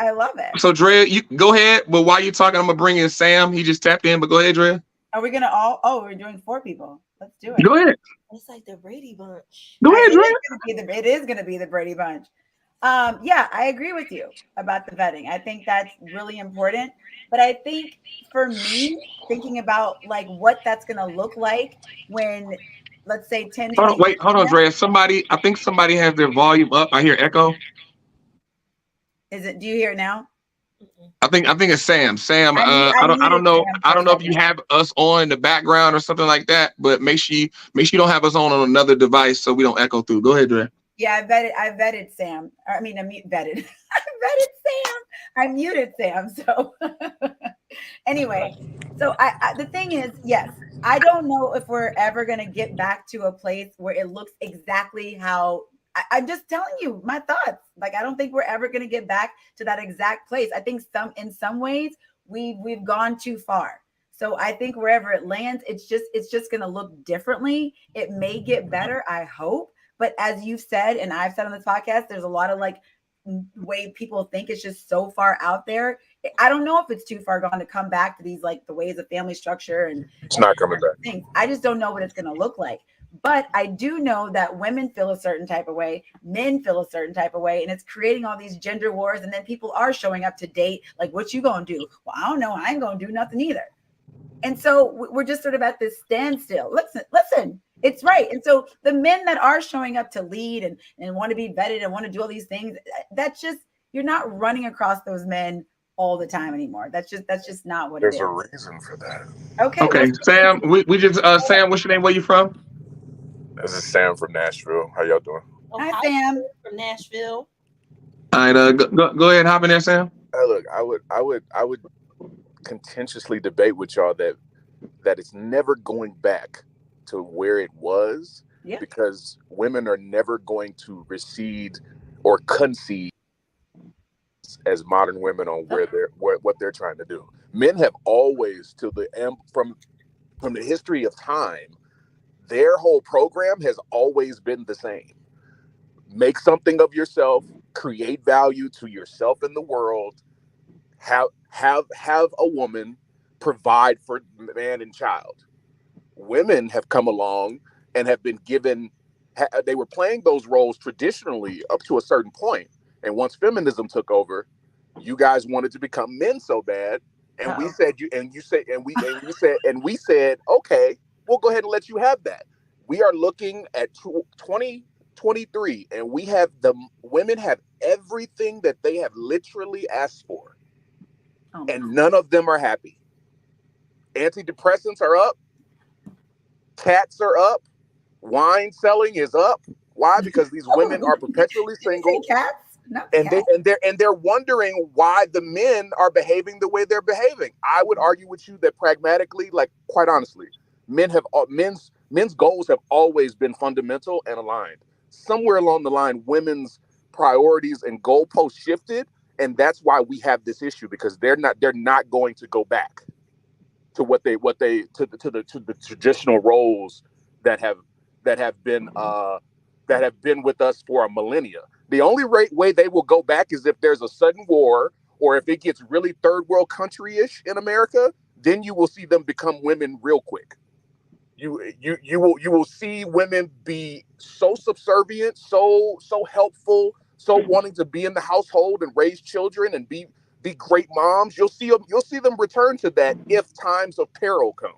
Speaker 1: I love it.
Speaker 2: So Drea, you go ahead. But while you're talking, I'm gonna bring in Sam. He just tapped in. But go ahead, Drea.
Speaker 1: Are we gonna all? Oh, we're doing 4 people. Let's do it.
Speaker 2: Go ahead.
Speaker 4: It's like the Brady Bunch.
Speaker 2: Go ahead, Drea.
Speaker 1: It is gonna be the Brady Bunch. Yeah, I agree with you about the vetting. I think that's really important. But I think for me, thinking about like what that's gonna look like when, let's say 10.
Speaker 2: Hold on, Drea. I think somebody has their volume up. I hear echo.
Speaker 1: Is it? Do you hear it now?
Speaker 2: I think it's Sam. Sam, I don't know. I don't know if you have us on in the background or something like that, but make sure you don't have us on another device so we don't echo through. Go ahead, Drea.
Speaker 1: Yeah, I vetted Sam. I mean, I vetted. I vetted Sam. I muted Sam. So anyway, so I the thing is, yes, I don't know if we're ever gonna get back to a place where it looks exactly how. I'm just telling you my thoughts. Like, I don't think we're ever going to get back to that exact place. I think in some ways we've gone too far. So I think wherever it lands, it's just going to look differently. It may get better, I hope. But as you've said, and I've said on this podcast, there's a lot of like way people think it's just so far out there. I don't know if it's too far gone to come back to these like the ways of family structure and
Speaker 5: it's not coming back.
Speaker 1: Things. I just don't know what it's going to look like. But I do know that women feel a certain type of way, men feel a certain type of way, and it's creating all these gender wars. And then people are showing up to date, like, what you gonna do? Well, I don't know. I ain't gonna do nothing either. And so we're just sort of at this standstill. Listen, it's right. And so the men that are showing up to lead and want to be vetted and want to do all these things, that's just, you're not running across those men all the time anymore. That's just not what it is.
Speaker 5: There's a reason for that.
Speaker 2: Okay, Sam, we just Sam, what's your name? Where you from?
Speaker 5: This is Sam from Nashville. How y'all doing?
Speaker 1: Hi, Sam.
Speaker 4: From Nashville.
Speaker 2: All right, go ahead and hop in there, Sam.
Speaker 5: Look, I would contentiously debate with y'all that it's never going back to where it was, because women are never going to recede or concede as modern women on what they're trying to do. Men have always, from the history of time, their whole program has always been the same. Make something of yourself, create value to yourself and the world, have a woman provide for man and child. Women have come along and have been given, they were playing those roles traditionally up to a certain point. And once feminism took over, you guys wanted to become men so bad, And we said we said, okay, we'll go ahead and let you have that. We are looking at 2023, and women have everything that they have literally asked for, and none of them are happy. Antidepressants are up, cats are up, wine selling is up. Why? Because these women are perpetually single.
Speaker 1: Cats? No,
Speaker 5: and they're wondering why the men are behaving the way they're behaving. I would argue with you that pragmatically, like quite honestly, men's goals have always been fundamental and aligned. Somewhere along the line, women's priorities and goalposts shifted, and that's why we have this issue, because they're not going to go back to the traditional roles that have been with us for a millennia. The only way they will go back is if there's a sudden war, or if it gets really third world country-ish in America, then you will see them become women real quick. You will see women be so subservient, so helpful, so wanting to be in the household and raise children and be great moms. You'll see them return to that if times of peril come.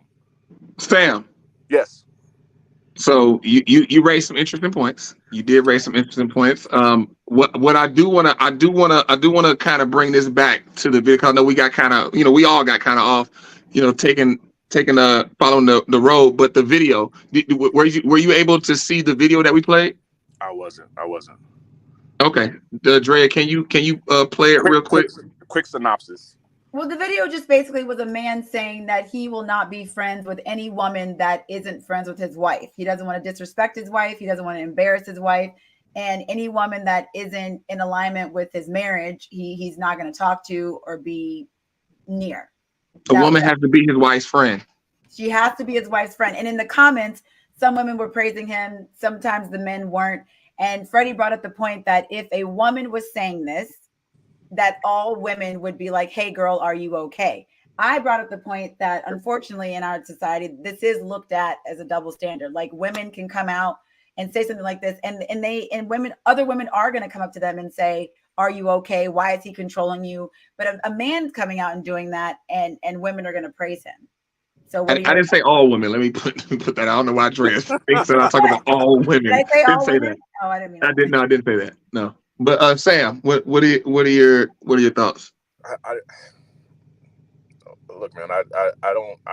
Speaker 2: Sam.
Speaker 5: Yes.
Speaker 2: So you raised some interesting points. You did raise some interesting points. What I do want to kind of bring this back to the video, because I know we got kind of, we all got kind of off, taking following the road. But the video, were you able to see the video that we played?
Speaker 5: I wasn't.
Speaker 2: Okay, Drea, can you play it real quick?
Speaker 5: Quick synopsis.
Speaker 1: Well, the video just basically was a man saying that he will not be friends with any woman that isn't friends with his wife. He doesn't want to disrespect his wife. He doesn't want to embarrass his wife. And any woman that isn't in alignment with his marriage, he's not going to talk to or be near.
Speaker 2: A woman has to be his wife's friend.
Speaker 1: She has to be his wife's friend. And in the comments, some women were praising him. Sometimes the men weren't. And Freddie brought up the point that if a woman was saying this, that all women would be like, hey, girl, are you okay? I brought up the point that unfortunately in our society, this is looked at as a double standard. Like, women can come out and say something like this, and other women are going to come up to them and say, are you okay? Why is he controlling you? But a man coming out and doing that, and women are going to praise him. So I
Speaker 2: didn't say all women. Let me put that. I don't know why Drea thinks that I'm talking about all women.
Speaker 1: Did I say all women?
Speaker 2: That.
Speaker 1: Oh, I didn't mean
Speaker 2: that. No, I didn't say that. No. But Sam, what are your thoughts?
Speaker 5: Look, man, I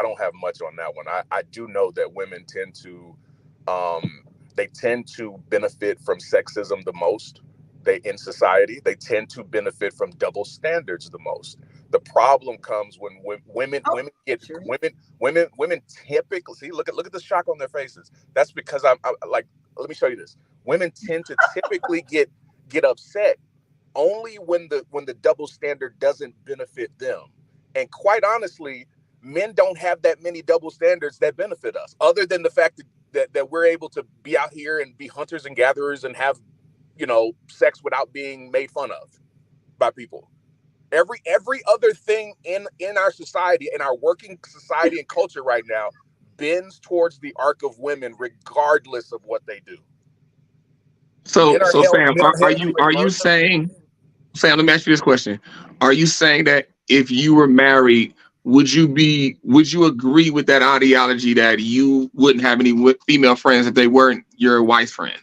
Speaker 5: don't have much on that one. I do know that women tend to benefit from sexism the most. In society, they tend to benefit from double standards the most. The problem comes when women typically see, look at the shock on their faces. That's because I'm like, let me show you this. Women tend to typically get upset only when the double standard doesn't benefit them. And quite honestly, men don't have that many double standards that benefit us, other than the fact that we're able to be out here and be hunters and gatherers and have, sex without being made fun of by people. Every other thing in our society, in our working society and culture right now, bends towards the arc of women, regardless of what they do.
Speaker 2: So Sam, are you saying, Sam, let me ask you this question. Are you saying that if you were married, would you agree with that ideology that you wouldn't have any female friends if they weren't your wife's friend?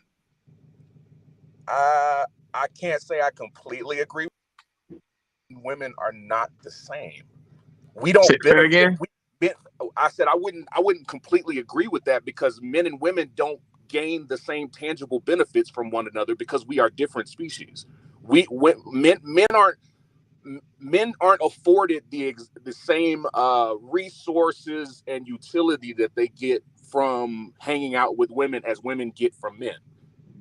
Speaker 5: I can't say I completely agree. Women are not the same. We don't benefit. I said I wouldn't completely agree with that, because men and women don't gain the same tangible benefits from one another, because we are different species. Men aren't afforded the same resources and utility that they get from hanging out with women as women get from men,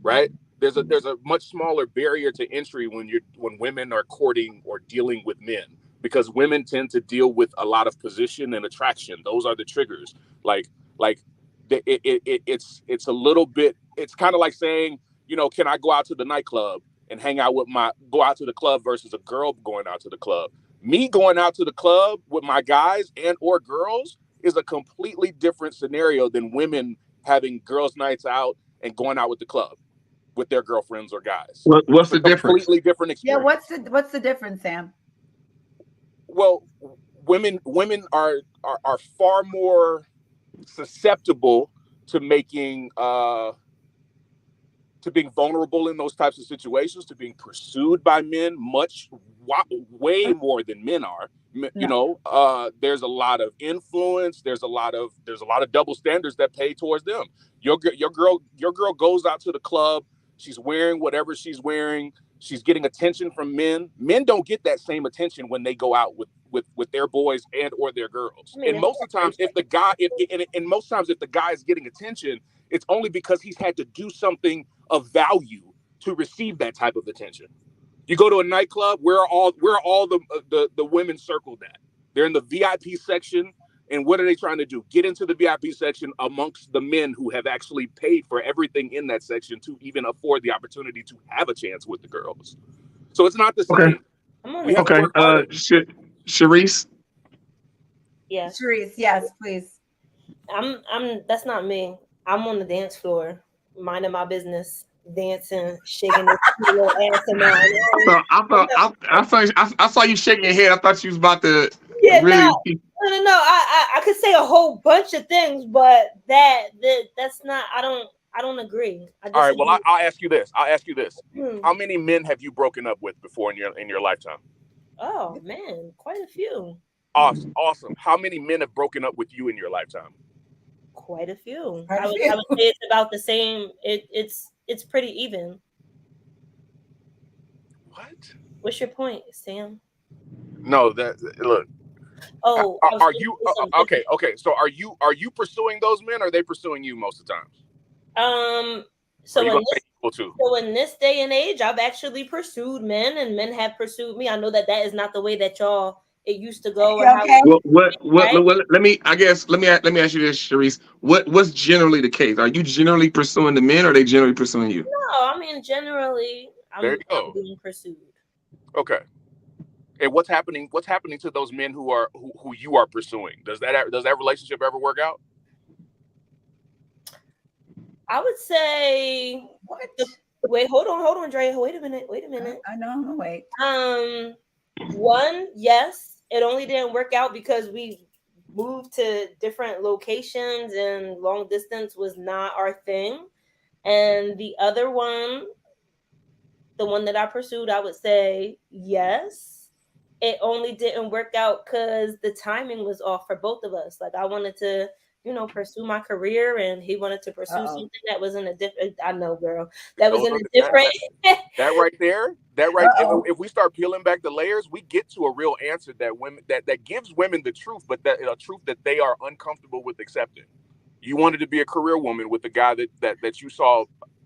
Speaker 5: right? There's a much smaller barrier to entry when women are courting or dealing with men, because women tend to deal with a lot of position and attraction. Those are the triggers. It's a little bit. It's kind of like saying, can I go out to the nightclub and go out to the club versus a girl going out to the club? Me going out to the club with my guys and or girls is a completely different scenario than women having girls' nights out and going out with the club with their girlfriends or guys.
Speaker 2: What's the difference?
Speaker 5: Completely different experience.
Speaker 1: Yeah, what's the difference, Sam?
Speaker 5: Well, women are far more susceptible to being vulnerable in those types of situations, to being pursued by men way more than men are. You know, there's a lot of influence. There's a lot of double standards that pay towards them. Your girl goes out to the club. She's wearing whatever she's wearing. She's getting attention from men. Men don't get that same attention when they go out with their boys and or their girls. And most of the times, if the guy is getting attention, it's only because he's had to do something of value to receive that type of attention. You go to a nightclub, where are all the women circled at? They're in the VIP section, and what are they trying to do? Get into the VIP section amongst the men who have actually paid for everything in that section to even afford the opportunity to have a chance with the girls. So it's not the same.
Speaker 2: Okay. Sharice?
Speaker 4: Yes.
Speaker 1: Sharice, yes, please.
Speaker 4: That's not me. I'm on the dance floor, minding my business, dancing, shaking this little ass around.
Speaker 2: I saw you shaking your head. I thought you was about to
Speaker 4: No. I could say a whole bunch of things, but that's not. I don't agree.
Speaker 5: All right. Well, I'll ask you this. How many men have you broken up with before in your lifetime?
Speaker 4: Oh man, quite a few.
Speaker 5: Awesome. How many men have broken up with you in your lifetime?
Speaker 4: Quite a few. I would say it's about the same. It's pretty even.
Speaker 5: What?
Speaker 4: What's your point, Sam?
Speaker 5: No, look.
Speaker 4: Oh,
Speaker 5: are you okay? So are you pursuing those men, or are they pursuing you most of the time?
Speaker 4: So in this day and age, I've actually pursued men, and men have pursued me. I know that is not the way that it used to go.
Speaker 1: Okay.
Speaker 2: Let me ask you this, Sharice. What's generally the case? Are you generally pursuing the men, or are they generally pursuing you?
Speaker 4: No, I mean generally, I'm being pursued.
Speaker 5: Okay. And what's happening to those men who you are pursuing? Does that relationship ever work out?
Speaker 4: I would say wait, hold on, Dre. Wait a minute.
Speaker 1: I know, I'm gonna wait.
Speaker 4: One, yes, it only didn't work out because we moved to different locations and long distance was not our thing. And the other one, the one that I pursued, I would say yes. It only didn't work out because the timing was off for both of us. Like I wanted to, pursue my career, and he wanted to pursue something that was in a different. I know, girl. That was in a different.
Speaker 5: That right there. If we start peeling back the layers, we get to a real answer that gives women the truth, but a truth that they are uncomfortable with accepting. You wanted to be a career woman with the guy that you saw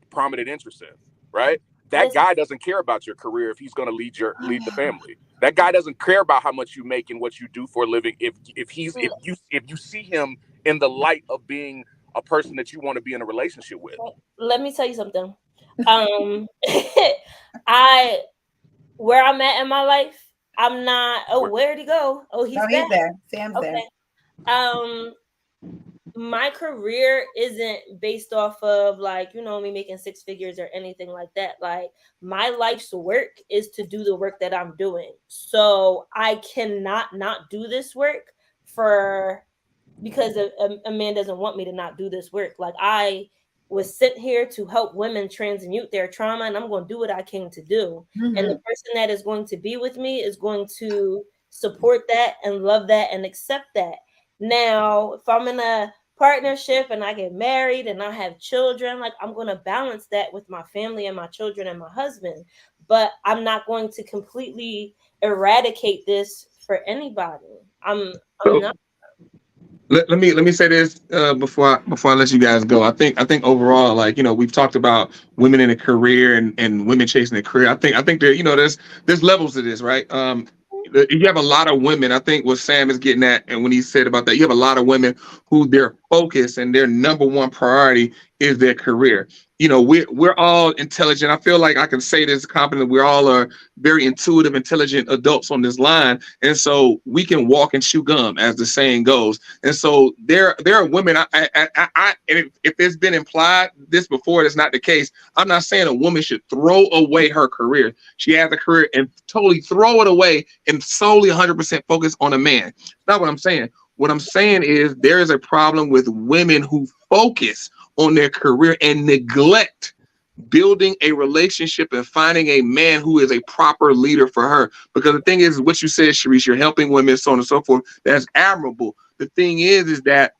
Speaker 5: prominent interest in, right? That guy doesn't care about your career if he's going to lead the family. That guy doesn't care about how much you make and what you do for a living. If you see him in the light of being a person that you want to be in a relationship with.
Speaker 4: Let me tell you something. Where I'm at in my life, I'm not. Oh, where'd he go? Oh, he's
Speaker 1: there. Sam's there.
Speaker 4: My career isn't based off of me making six figures or anything like that. Like my life's work is to do the work that I'm doing. So I cannot not do this work because a man doesn't want me to not do this work. Like I was sent here to help women transmute their trauma, and I'm going to do what I came to do. Mm-hmm. And the person that is going to be with me is going to support that and love that and accept that. Now, if I'm in a partnership and I get married and I have children, I'm going to balance that with my family and my children and my husband. But I'm not going to completely eradicate this for anybody. I'm not.
Speaker 2: Let me say this before I let you guys go. I think overall, we've talked about women in a career and women chasing a career. I think that there's levels to this, right? You have a lot of women. I think what Sam is getting at, and when he said about that, you have a lot of women who their focus and their number one priority is their career. You know, we're all intelligent. I feel like I can say this confidently. We all are very intuitive, intelligent adults on this line, and so we can walk and chew gum, as the saying goes. And so there are women. And if it's been implied this before, that's not the case. I'm not saying a woman should throw away her career. She has a career and totally throw it away and solely 100% focus on a man. That's not what I'm saying. What I'm saying is there is a problem with women who focus on their career and neglect building a relationship and finding a man who is a proper leader for her. Because the thing is, what you said, Sharice, you're helping women, so on and so forth. That's admirable. The thing is that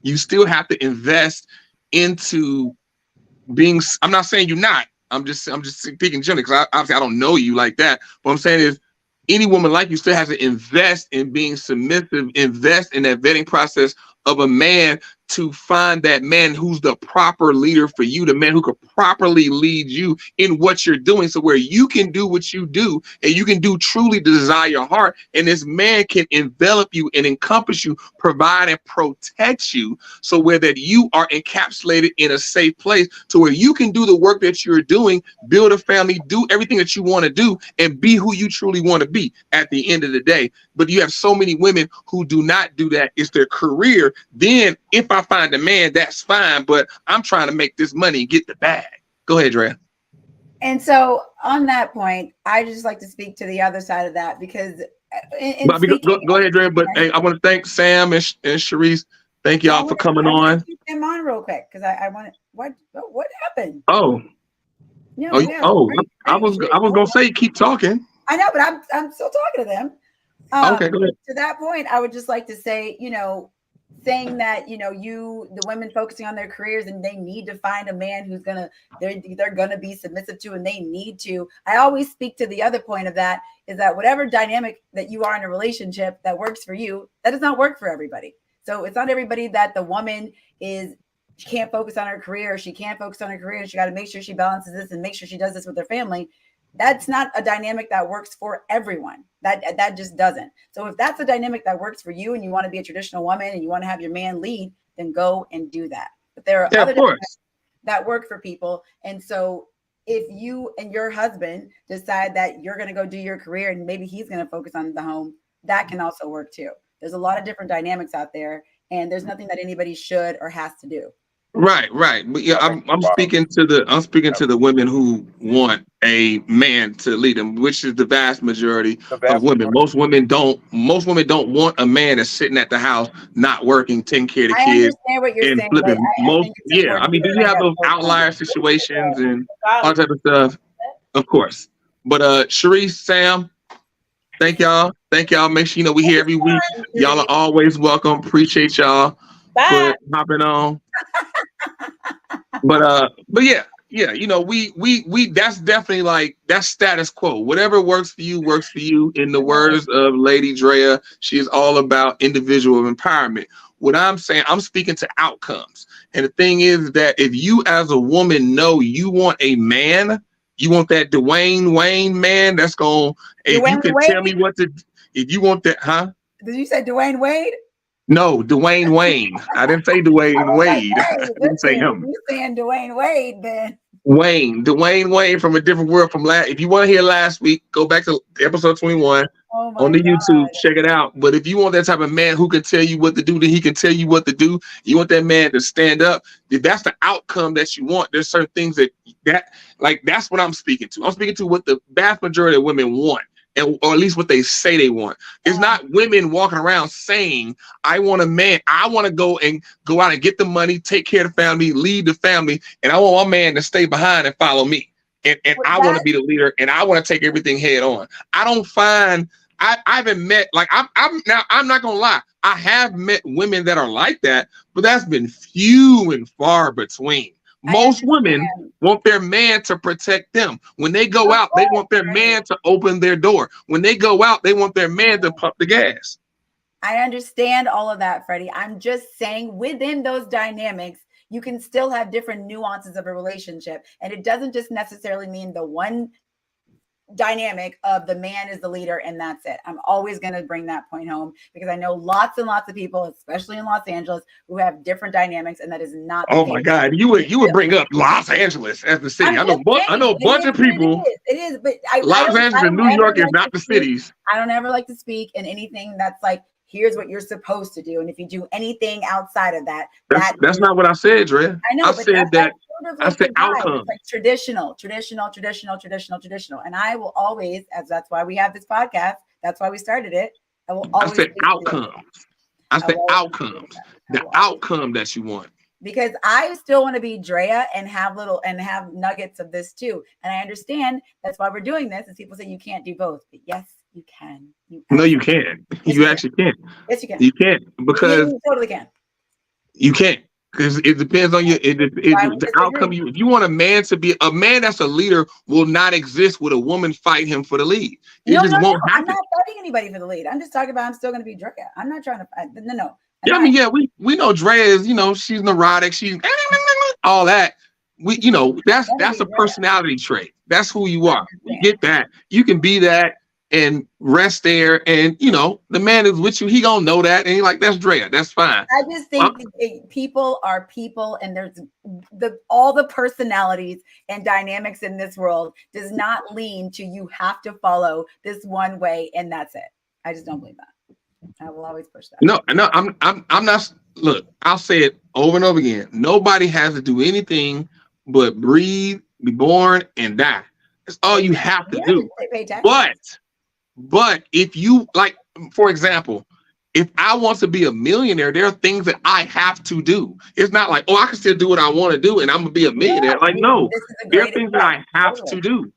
Speaker 2: you still have to invest into being. I'm not saying you're not. I'm just speaking generally, because obviously I don't know you like that. What I'm saying is, any woman like you still has to invest in being submissive, invest in that vetting process of a man to find that man who's the proper leader for you, the man who could properly lead you in what you're doing, so where you can do what you do and you can do truly desire your heart, and this man can envelop you and encompass you, provide and protect you, so where that you are encapsulated in a safe place to where you can do the work that you're doing, build a family, do everything that you want to do, and be who you truly want to be at the end of the day. But you have so many women who do not do that. It's their career. Then if I find a man, that's fine, but I'm trying to make this money and get the bag. Go ahead, Drea.
Speaker 1: And so on that point, I just like to speak to the other side of that, because
Speaker 2: go ahead, Drea. But hey, I want to thank Sam and Sharice. Thank y'all for coming on.
Speaker 1: Keep them on real quick, because I want to. What happened?
Speaker 2: I was gonna say keep talking.
Speaker 1: I know, but I'm still talking to them.
Speaker 2: Okay, go ahead.
Speaker 1: To that point, I would just like to say, saying that, the women focusing on their careers and they need to find a man who's they're gonna be submissive to, and they need to. I always speak to the other point of that, is that whatever dynamic that you are in a relationship that works for you, that does not work for everybody. So it's not everybody that the woman she can't focus on her career, she can't focus on her career, and she got to make sure she balances this and make sure she does this with her family. That's not a dynamic that works for everyone. That just doesn't. So if that's a dynamic that works for you and you want to be a traditional woman and you want to have your man lead, then go and do that. But there are other dynamics that work for people. And so if you and your husband decide that you're going to go do your career and maybe he's going to focus on the home, that can also work too. There's a lot of different dynamics out there, and there's nothing that anybody should or has to do.
Speaker 2: Right. But yeah, I'm speaking to the women who want a man to lead them, which is the vast majority of women. Most women don't want a man that's sitting at the house, not working, taking care of the kids,
Speaker 1: understand what you're
Speaker 2: and
Speaker 1: saying,
Speaker 2: flipping.
Speaker 1: do
Speaker 2: you have those outlier situations and all type of stuff? Of course. But Sharice, Sam, thank y'all. Make sure we here every week. Y'all are always welcome. Appreciate y'all for hopping on. But yeah, we that's definitely like that's status quo. Whatever works for you. In the words of Lady Drea, she is all about individual empowerment. What I'm saying, I'm speaking to outcomes. And the thing is that if you as a woman know you want a man, you want that Dwayne Wayne man that's going, if you can tell me if you want that, huh?
Speaker 1: Did you say Dwayne Wade?
Speaker 2: No, Dwayne Wayne. I didn't say Dwayne Wade. I didn't say him.
Speaker 1: You're saying Dwayne Wade, then.
Speaker 2: Dwayne Wayne from a different world from last. If you want to hear last week, go back to episode 21 on the YouTube. Check it out. But if you want that type of man who can tell you what to do, then he can tell you what to do. You want that man to stand up. If that's the outcome that you want, there's certain things that's what I'm speaking to. I'm speaking to what the vast majority of women want. Or at least what they say they want. It's not women walking around saying, I want a man. I want to go out and get the money, take care of the family, lead the family. And I want my man to stay behind and follow me. And I want to be the leader, and I want to take everything head on. I don't find, I haven't met, I'm not going to lie. I have met women that are like that, but that's been few and far between. Most women want their man to protect them. When they go out, they want their man to open their door. When they go out, they want their man to pump the gas.
Speaker 1: I understand all of that, Freddie. I'm just saying within those dynamics, you can still have different nuances of a relationship. And it doesn't just necessarily mean the one dynamic of the man is the leader and that's it. I'm always going to bring that point home because I know lots and lots of people, especially in Los Angeles, who have different dynamics, and that is not the
Speaker 2: Oh
Speaker 1: case.
Speaker 2: my God, you would bring up Los Angeles as the city. I know a bunch of people.
Speaker 1: It is, but
Speaker 2: Los Angeles and New York is not the cities.
Speaker 1: I don't ever like to speak in anything that's like, here's what you're supposed to do, and if you do anything outside of that,
Speaker 2: that's not what I said, Dre.
Speaker 1: I know.
Speaker 2: I said that. I said outcome.
Speaker 1: It's like traditional, and I will always, as that's why we have this podcast. That's why we started it. I will always.
Speaker 2: I said outcomes. I said outcomes. The outcome that you want.
Speaker 1: Because I still want to be Drea and have nuggets of this too. And I understand that's why we're doing this. And people say you can't do both. But yes, you can.
Speaker 2: No, you can. You actually can.
Speaker 1: Yes, you can.
Speaker 2: You can't because
Speaker 1: you totally can.
Speaker 2: You can't. Because it depends on the outcome. If you want a man to be a man that's a leader, will not exist with a woman fight him for the lead. It won't happen.
Speaker 1: I'm not fighting anybody for the lead. I'm just talking about I'm still going to be Drea. I'm not trying to. No.
Speaker 2: We know Drea is. She's neurotic. She's all that. That's a personality trait. That's who you are. We get that. You can be that and rest there, and the man is with you. He gonna know that, and he like, that's Drea. That's fine.
Speaker 1: I just think people are people, and there's all the personalities and dynamics in this world does not lean to you have to follow this one way, and that's it. I just don't believe that. I will always push that.
Speaker 2: No, I'm not. Look, I'll say it over and over again. Nobody has to do anything but breathe, be born, and die. That's all you have to do. But if you like, for example, if I want to be a millionaire, there are things that I have to do. It's not like, I can still do what I want to do and I'm gonna be a millionaire. No, there are things that I have to do.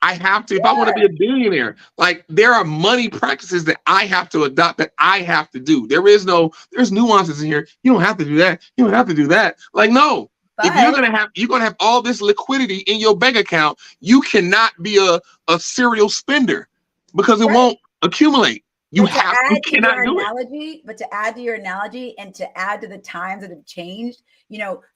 Speaker 2: I have to, if I want to be a billionaire, like there are money practices that I have to adopt, that I have to do. There's nuances in here. You don't have to do that. You don't have to do that. Like, no. If you're gonna have all this liquidity in your bank account, you cannot be a serial spender because it won't accumulate. You cannot do it.
Speaker 1: But to add to your analogy and to add to the times that have changed,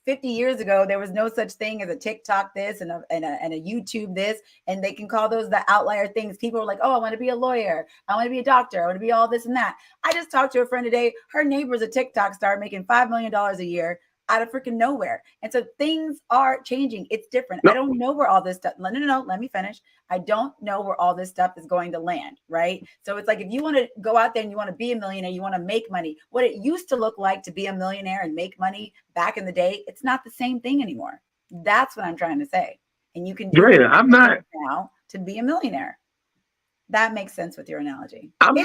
Speaker 1: 50 years ago, there was no such thing as a TikTok this and a YouTube this, and they can call those the outlier things. People are like, I want to be a lawyer. I want to be a doctor. I want to be all this and that. I just talked to a friend today. Her neighbor's a TikTok star making $5 million a year out of freaking nowhere. And so things are changing. It's different. No. I don't know where all this stuff, no, let me finish. I don't know where all this stuff is going to land, right? So it's like, if you want to go out there and you want to be a millionaire, you want to make money, what it used to look like to be a millionaire and make money back in the day, it's not the same thing anymore. That's what I'm trying to say. And you can do it now to be a millionaire. That makes sense with your analogy.
Speaker 2: I'm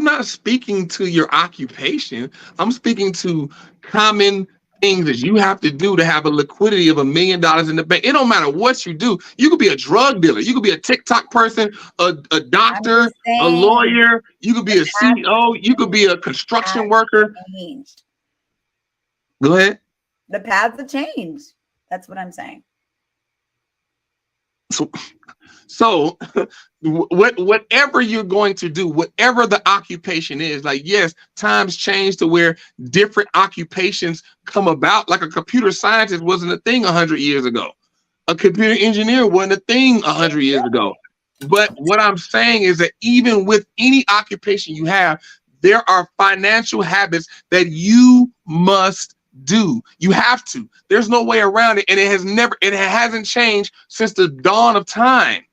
Speaker 2: not speaking to your occupation. I'm speaking to common things that you have to do to have a liquidity of $1 million in the bank. It don't matter what you do. You could be a drug dealer. You could be a TikTok person, a doctor, a lawyer. You could be a CEO. You could be a construction worker. Go ahead.
Speaker 1: The paths have changed. That's what I'm saying.
Speaker 2: So whatever you're going to do, whatever the occupation is, like, yes, times change to where different occupations come about. Like a computer scientist wasn't a thing 100 years ago. A computer engineer wasn't a thing 100 years ago. But what I'm saying is that even with any occupation you have, there are financial habits that you must do. You have to. There's no way around it, and it hasn't changed since the dawn of time.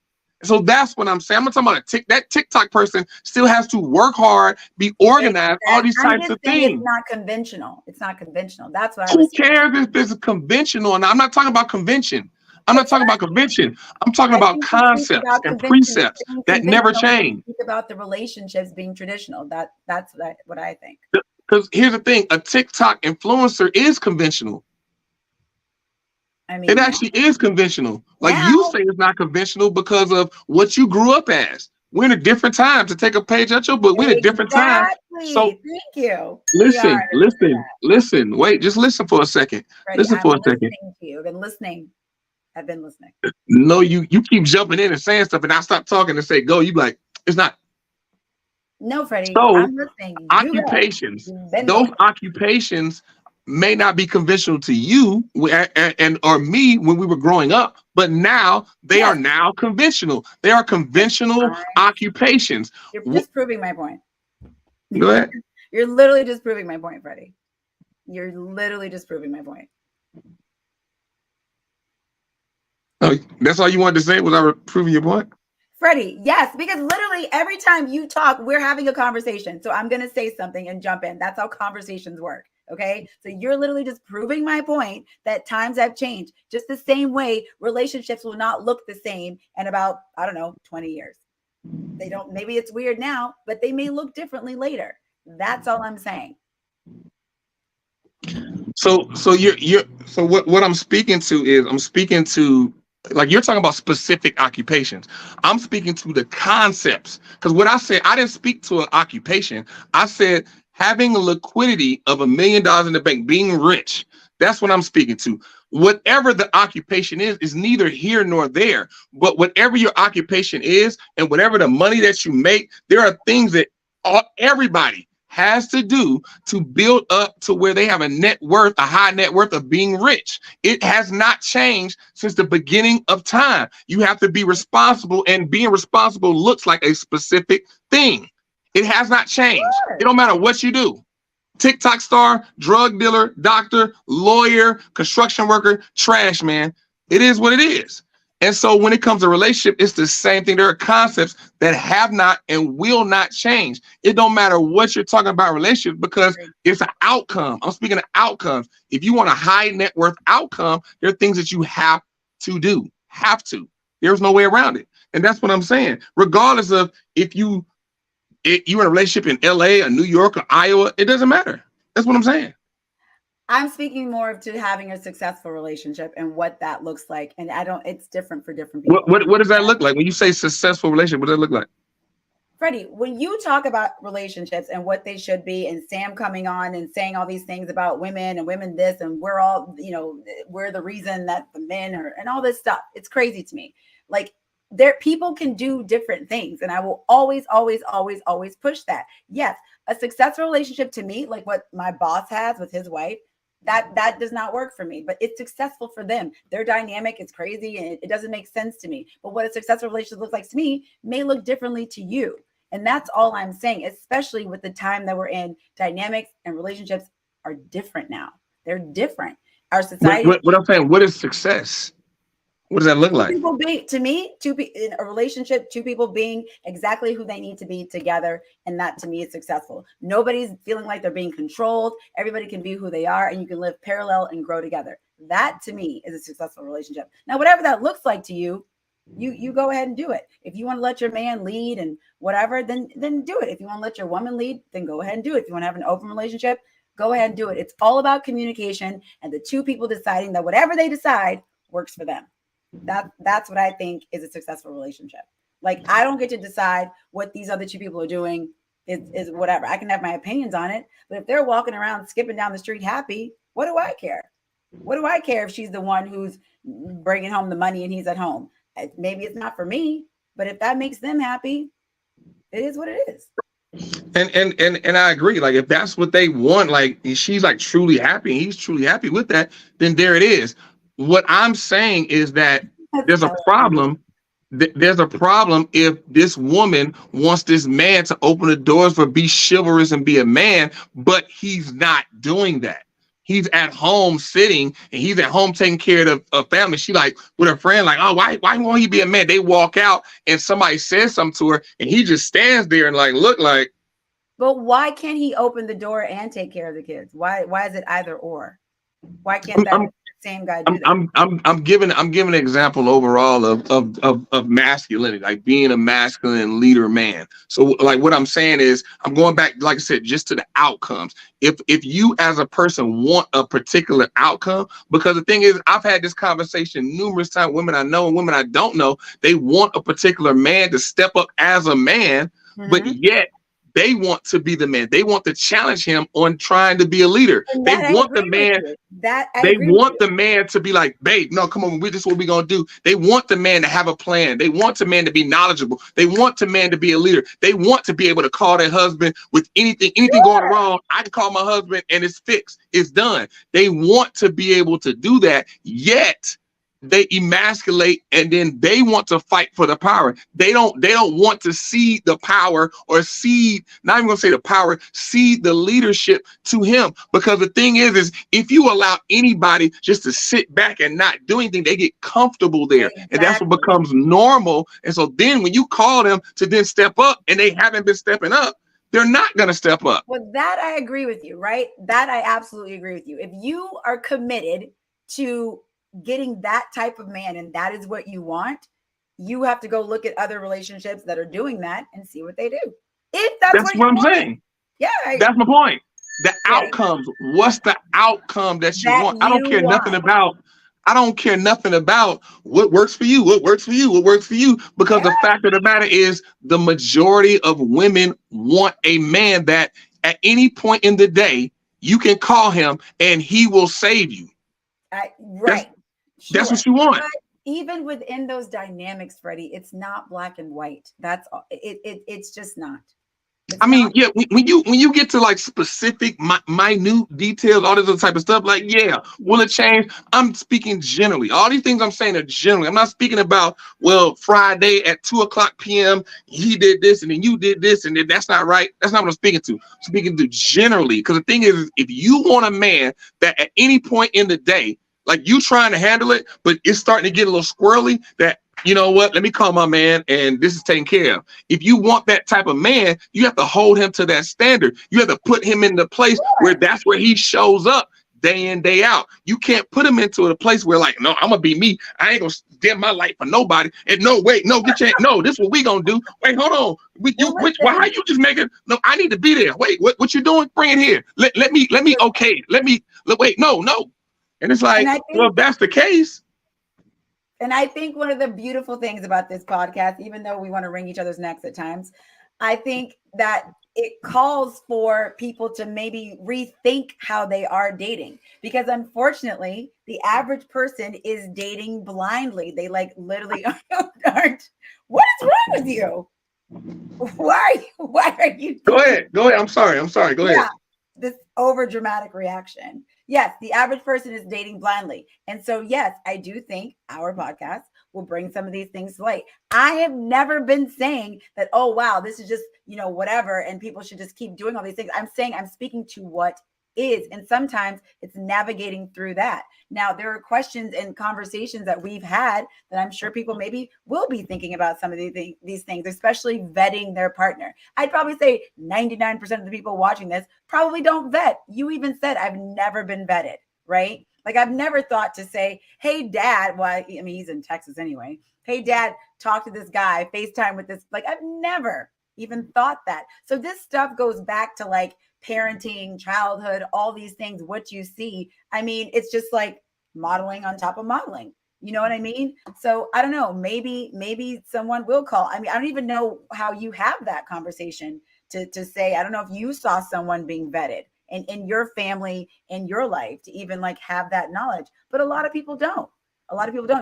Speaker 2: So that's what I'm saying. I'm not talking about that TikTok person still has to work hard, be organized, all these types of things.
Speaker 1: It's not conventional. It's not conventional. That's what
Speaker 2: Who cares if it's conventional? And I'm not talking about convention. I'm not talking about convention. I'm talking about concepts and precepts that never change.
Speaker 1: Think about the relationships being traditional. That's what I think.
Speaker 2: Because here's the thing, a TikTok influencer is conventional. I mean, it actually is conventional. Like you say, it's not conventional because of what you grew up as. We're in a different time. To take a page out your book, we're in a different time. So
Speaker 1: thank you.
Speaker 2: Listen. Wait, just listen for a second.
Speaker 1: Freddie, listen for a second. I've been listening.
Speaker 2: No, you keep jumping in and saying stuff, and I stop talking and say go. You be like, it's not.
Speaker 1: No, Freddie.
Speaker 2: So
Speaker 1: I'm listening.
Speaker 2: Occupations. Those occupations may not be conventional to you and or me when we were growing up, but now they are now conventional. They are conventional occupations.
Speaker 1: You're just proving my point.
Speaker 2: Go ahead.
Speaker 1: You're literally just proving my point, Freddie. You're literally just proving my point.
Speaker 2: Oh, that's all you wanted to say was I proving your point?
Speaker 1: Freddie, yes, because literally every time you talk, we're having a conversation. So I'm going to say something and jump in. That's how conversations work. Okay. So you're literally just proving my point that times have changed. Just the same way relationships will not look the same in about, 20 years. They don't, maybe it's weird now, but they may look differently later. That's all I'm saying.
Speaker 2: So what I'm speaking to is like you're talking about specific occupations. I'm speaking to the concepts, because what I said, I didn't speak to an occupation. I said having a liquidity of $1 million in the bank, being rich. That's what I'm speaking to. Whatever the occupation is neither here nor there. But whatever your occupation is and whatever the money that you make, there are things that everybody has to do to build up to where they have a high net worth of being rich. It has not changed since the beginning of time. You have to be responsible, and being responsible looks like a specific thing. It has not changed. Sure. It don't matter what you do. TikTok star, drug dealer, doctor, lawyer, construction worker, trash man. It is what it is. And so when it comes to relationship, it's the same thing. There are concepts that have not and will not change. It don't matter what you're talking about relationship, because it's an outcome. I'm speaking of outcomes. If you want a high net worth outcome, there are things that you have to do. Have to. There's no way around it. And that's what I'm saying. Regardless of if you're in a relationship in LA or New York or Iowa, it doesn't matter. That's what I'm saying.
Speaker 1: I'm speaking more of to having a successful relationship and what that looks like. And it's different for different people.
Speaker 2: What does that look like? When you say successful relationship, what does that look like?
Speaker 1: Freddie, when you talk about relationships and what they should be, and Sam coming on and saying all these things about women and women this, and we're all, we're the reason that the men are, and all this stuff, it's crazy to me. Like, people can do different things. And I will always, always, always, always push that. Yes, a successful relationship to me, like what my boss has with his wife, that does not work for me, but it's successful for them. Their dynamic is crazy and it doesn't make sense to me. But what a successful relationship looks like to me may look differently to you. And that's all I'm saying, especially with the time that we're in. Dynamics and relationships are different now. They're different. Our society.
Speaker 2: What I'm saying, what is success? What does that look like?
Speaker 1: In a relationship, two people being exactly who they need to be together. And that to me is successful. Nobody's feeling like they're being controlled. Everybody can be who they are, and you can live parallel and grow together. That to me is a successful relationship. Now, whatever that looks like to you, you go ahead and do it. If you want to let your man lead and whatever, then do it. If you want to let your woman lead, then go ahead and do it. If you want to have an open relationship, go ahead and do it. It's all about communication and the two people deciding that whatever they decide works for them. That's what I think is a successful relationship. Like, I don't get to decide what these other two people are doing is whatever. I can have my opinions on it, but if they're walking around skipping down the street happy, what do I care? What do I care if she's the one who's bringing home the money and he's at home? Maybe it's not for me, but if that makes them happy, it is what it is.
Speaker 2: And I agree. Like, if that's what they want, like she's like truly happy and he's truly happy with that, then there it is. What I'm saying is that there's a problem. There's a problem if this woman wants this man to open the doors for be chivalrous and be a man, but he's not doing that. He's at home sitting and he's at home taking care of a family. She like with her friend, like, oh, why won't he be a man? They walk out and somebody says something to her and he just stands there and like, look like.
Speaker 1: But why can't he open the door and take care of the kids? Why is it either or? Why can't that same guy do that?
Speaker 2: I'm giving an example overall of masculinity, like being a masculine leader man. So like what I'm saying is I'm going back, like I said, just to the outcomes. If you as a person want a particular outcome, because the thing is, I've had this conversation numerous times, women I know and women I don't know, they want a particular man to step up as a man, but yet they want to be the man. They want to challenge him on trying to be a leader. They want the man. They want the man to be like, babe, no, come on, this is what we're gonna do. They want the man to have a plan. They want the man to be knowledgeable. They want the man to be a leader. They want to be able to call their husband with anything going wrong. I can call my husband and it's fixed. It's done. They want to be able to do that, yet they emasculate, and then they want to fight for the power. They don't want to cede the power or cede, not even gonna say the power, cede the leadership to him. Because the thing is if you allow anybody just to sit back and not do anything, they get comfortable there. Exactly. And that's what becomes normal. And so then when you call them to then step up and they haven't been stepping up, they're not going to step up.
Speaker 1: Well, that I agree with you, right? That I absolutely agree with you. If you are committed to getting that type of man and that is what you want, you have to go look at other relationships that are doing that and see what they do. If that's what I'm saying. Yeah. That's
Speaker 2: my point. The outcomes. What's the outcome that you want? I don't care nothing about what works for you, what works for you, because the fact of the matter is the majority of women want a man that at any point in the day, you can call him and he will save you.
Speaker 1: Right.
Speaker 2: That's what you want.
Speaker 1: But even within those dynamics, Freddie, it's not black and white. That's it's just not.
Speaker 2: When you get to like specific, minute details, all this other type of stuff, like, will it change? I'm speaking generally. All these things I'm saying are generally. I'm not speaking about, well, Friday at 2:00 p.m. he did this and then you did this and then that's not right. That's not what I'm speaking to. I'm speaking to generally, because the thing is, if you want a man that at any point in the day, like you trying to handle it, but it's starting to get a little squirrely, that, you know what, let me call my man and this is taken care of. If you want that type of man, you have to hold him to that standard. You have to put him in the place where that's where he shows up day in, day out. You can't put him into a place where like, no, I'm gonna be me. I ain't gonna dim my light for nobody. And no, wait, no, this is what we gonna do. Wait, hold on. Why are you just making? No, I need to be there. Wait, what you doing? Bring it here. Let me. Okay, wait, no. And it's like, well, if that's the case.
Speaker 1: And I think one of the beautiful things about this podcast, even though we want to wring each other's necks at times, I think that it calls for people to maybe rethink how they are dating. Because unfortunately, the average person is dating blindly. They like literally aren't. What is wrong with you? Why are you?
Speaker 2: Go ahead. I'm sorry. Go ahead.
Speaker 1: Yeah, this over dramatic reaction. Yes, the average person is dating blindly. And so, yes, I do think our podcast will bring some of these things to light. I have never been saying that, oh, wow, this is just, whatever, and people should just keep doing all these things. I'm saying I'm speaking to what is, and sometimes it's navigating through that. Now, there are questions and conversations that we've had that I'm sure people maybe will be thinking about some of these things, especially vetting their partner. I'd probably say 99% of the people watching this probably don't vet. You even said, I've never been vetted, right? Like I've never thought to say, hey, dad, he's in Texas anyway. Hey, dad, talk to this guy, FaceTime with this. Like I've never even thought that. So this stuff goes back to like parenting, childhood, all these things, what you see. I mean, it's just like modeling on top of modeling. You know what I mean? So I don't know, maybe someone will call. I mean, I don't even know how you have that conversation to say, I don't know if you saw someone being vetted in your family, in your life, to even like have that knowledge. But a lot of people don't.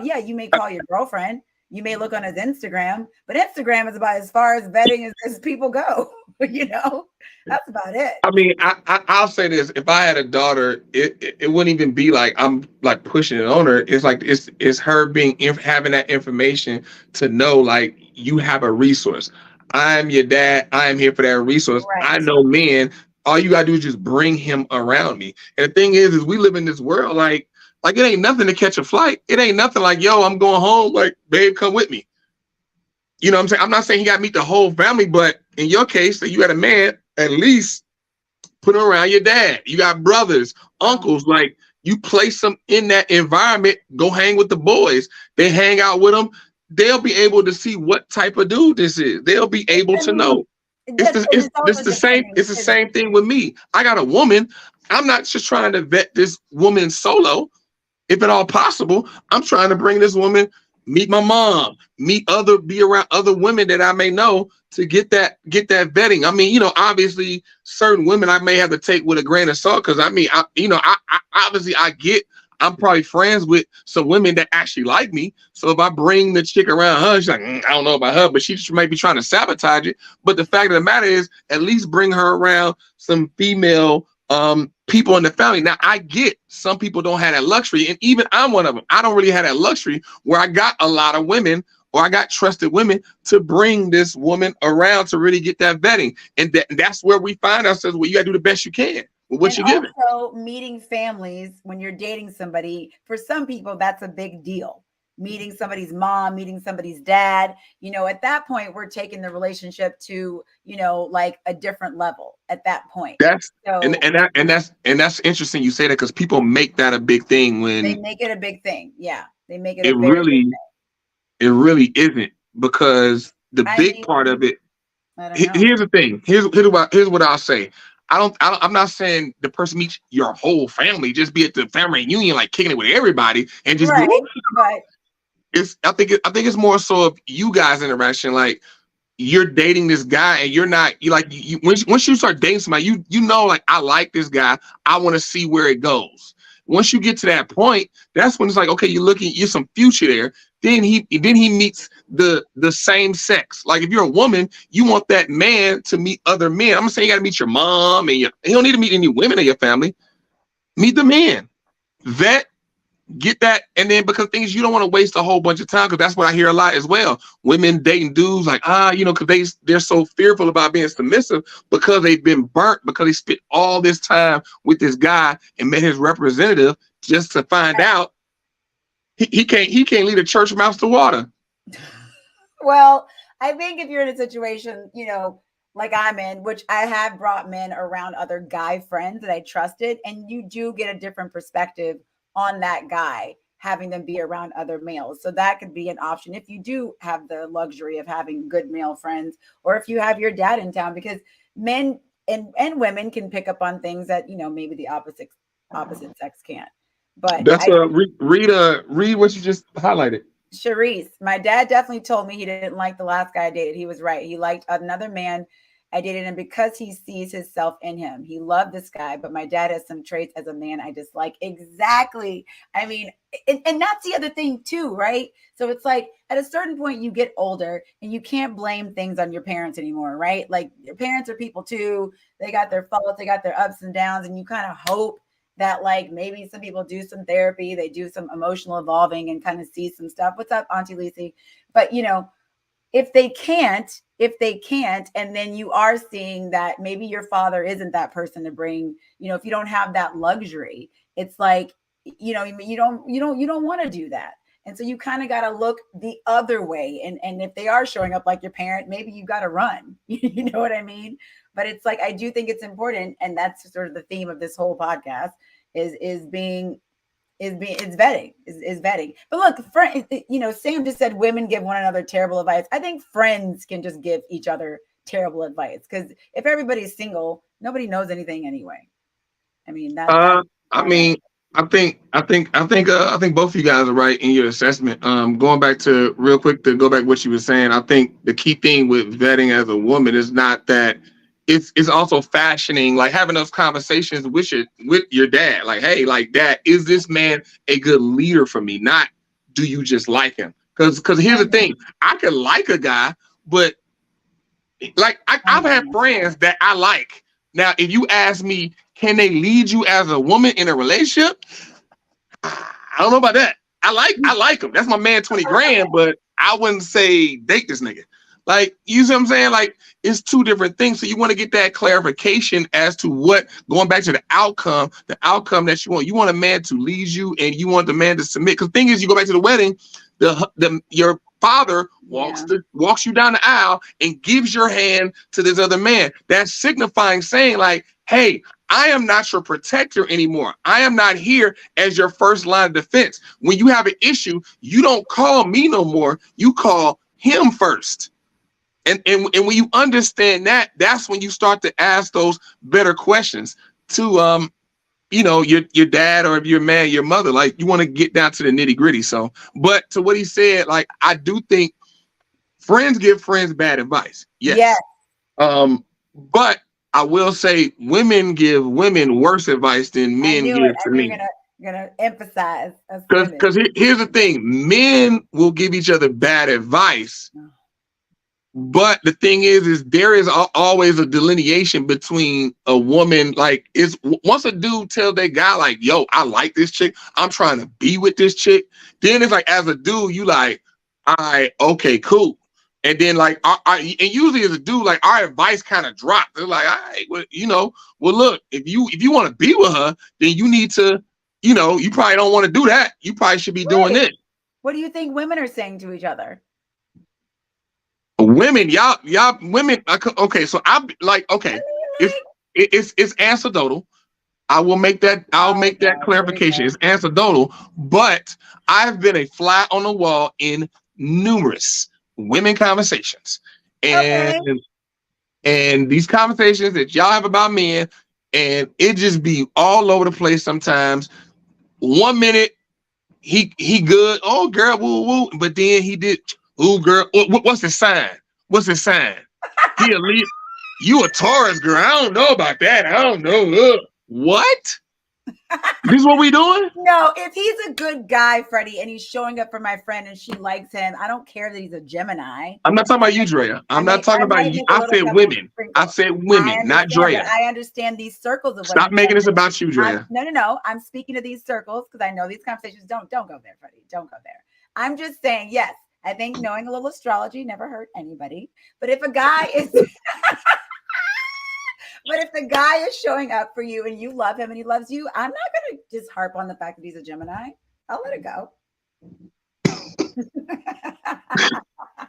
Speaker 1: Yeah, you may call your girlfriend. You may look on his Instagram, but Instagram is about as far as vetting as people go. That's about it.
Speaker 2: I mean, I'll say this: if I had a daughter, it wouldn't even be like I'm like pushing it on her. It's like it's her having that information to know like you have a resource. I'm your dad. I am here for that resource. Right. I know men. All you gotta do is just bring him around me. And the thing is we live in this world like it ain't nothing to catch a flight. It ain't nothing like, yo, I'm going home. Like, babe, come with me. You know what I'm saying? I'm not saying you got to meet the whole family, but in your case, that you had a man, at least put him around your dad. You got brothers, uncles, like you place them in that environment. Go hang with the boys. They hang out with them. They'll be able to see what type of dude this is. They'll be able to know. It's the same thing with me. I got a woman. I'm not just trying to vet this woman solo. If at all possible, I'm trying to bring this woman meet my mom, be around other women that I may know to get that vetting. I mean, obviously certain women I may have to take with a grain of salt because I'm probably friends with some women that actually like me. So if I bring the chick around her, she's like, I don't know about her, but she just might be trying to sabotage it. But the fact of the matter is, at least bring her around some female people in the family. Now, I get some people don't have that luxury, and even I'm one of them. I don't really have that luxury where I got a lot of women or I got trusted women to bring this woman around to really get that vetting. And that's where we find ourselves. Well, you got to do the best you can. What you giving?
Speaker 1: Also, meeting families when you're dating somebody, for some people, that's a big deal. Meeting somebody's mom, meeting somebody's dad, at that point, we're taking the relationship to, like a different level at that point.
Speaker 2: That's interesting you say that because people make that a big thing when
Speaker 1: they make it a big thing. Yeah, they make it.
Speaker 2: It really isn't, because the big part of it. Here's the thing. Here's what I'll say. I'm not saying the person meets your whole family. Just be at the family reunion, like kicking it with everybody, and just
Speaker 1: right.
Speaker 2: I think it's more so of you guys' interaction. Like you're dating this guy, and once you start dating somebody, you know, like I like this guy. I want to see where it goes. Once you get to that point, that's when it's like, okay, you're some future there. Then he meets the same sex. Like if you're a woman, you want that man to meet other men. I'm gonna say you gotta meet your mom, and you don't need to meet any women in your family. Meet the man, vet, get that, and then because things you don't want to waste a whole bunch of time, because that's what I hear a lot as well. Women dating dudes like because they're so fearful about being submissive because they've been burnt, because they spent all this time with this guy and met his representative just to find out he can't lead a church mouse to water.
Speaker 1: Well, I think if you're in a situation, like I'm in, which I have brought men around other guy friends that I trusted, and you do get a different perspective on that guy, having them be around other males. So that could be an option if you do have the luxury of having good male friends, or if you have your dad in town, because men and women can pick up on things that, maybe the opposite sex can't. But
Speaker 2: that's read what you just highlighted.
Speaker 1: Sharice, my dad definitely told me he didn't like the last guy I dated. He was right. He liked another man I dated him because he sees himself in him. He loved this guy, but my dad has some traits as a man I dislike. Exactly. I mean, and that's the other thing too, right? So it's like at a certain point you get older and you can't blame things on your parents anymore, right? Like your parents are people too. They got their faults, they got their ups and downs, and you kind of hope that like maybe some people do some therapy, they do some emotional evolving and kind of see some stuff. What's up, Auntie Lisi? But if they can't, and then you are seeing that maybe your father isn't that person to bring, if you don't have that luxury, it's like, you don't want to do that. And so you kind of got to look the other way. And if they are showing up like your parent, maybe you got to run, you know what I mean? But it's like, I do think it's important. And that's sort of the theme of this whole podcast is vetting. But look, Sam just said women give one another terrible advice. I think friends can just give each other terrible advice, because if everybody's single, nobody knows anything anyway. I mean,
Speaker 2: I think both of you guys are right in your assessment. Going back to real quick to go back to what you were saying, I think the key thing with vetting as a woman is not that. It's also fashioning, like having those conversations with your dad. Like, hey, like, Dad, is this man a good leader for me? Not, do you just like him? Because here's the thing, I could like a guy, but like I've had friends that I like. Now, if you ask me, can they lead you as a woman in a relationship? I don't know about that. I like him. That's my man, 20 grand, but I wouldn't say date this nigga. Like, you see what I'm saying? Like, it's two different things. So you want to get that clarification as to what, going back to the outcome that you want. You want a man to lead you, and you want the man to submit. Because the thing is, you go back to the wedding, your father walks you down the aisle and gives your hand to this other man. That's signifying, saying like, hey, I am not your protector anymore. I am not here as your first line of defense. When you have an issue, you don't call me no more. You call him first. And when you understand that, that's when you start to ask those better questions. To you know, your dad, or if you're a man, your mother, like you want to get down to the nitty gritty. So, but to what he said, like I do think friends give friends bad advice. Yes. But I will say women give women worse advice than men give to men.
Speaker 1: You're gonna emphasize
Speaker 2: because here's the thing: men will give each other bad advice. But the thing is there is always a delineation between a woman, like once a dude tells that guy like, yo, I like this chick, I'm trying to be with this chick, then it's like as a dude, you like, all right, okay, cool. And then like and usually as a dude, like our advice kind of drops. They're like, all right, well, you know, well look, if you want to be with her, then you need to, you know, you probably don't want to do that. You probably should be doing this.
Speaker 1: What do you think women are saying to each other?
Speaker 2: Women, y'all women. Okay, so I'm like, okay, it's anecdotal. I will make that. I'll make that clarification. It's anecdotal, but I've been a fly on the wall in numerous women conversations, and these conversations that y'all have about men, and it just be all over the place. Sometimes, 1 minute he good, oh girl, woo woo, but then he did. Ooh, girl, what's the sign? What's the sign? He a Leo. You a Taurus, girl. I don't know about that. I don't know. What? This is what we doing?
Speaker 1: No, if he's a good guy, Freddie, and he's showing up for my friend and she likes him, I don't care that he's a Gemini.
Speaker 2: I'm not talking about you, Drea. I'm not talking about you. I said women. I said women, not Drea.
Speaker 1: I understand these circles of women.
Speaker 2: Stop making this about you, Drea.
Speaker 1: No. I'm speaking to these circles because I know these conversations don't go there, Freddie. Don't go there. I'm just saying, yes. I think knowing a little astrology never hurt anybody. But if a guy is but if the guy is showing up for you and you love him and he loves you, I'm not gonna just harp on the fact that he's a Gemini. I'll let it go.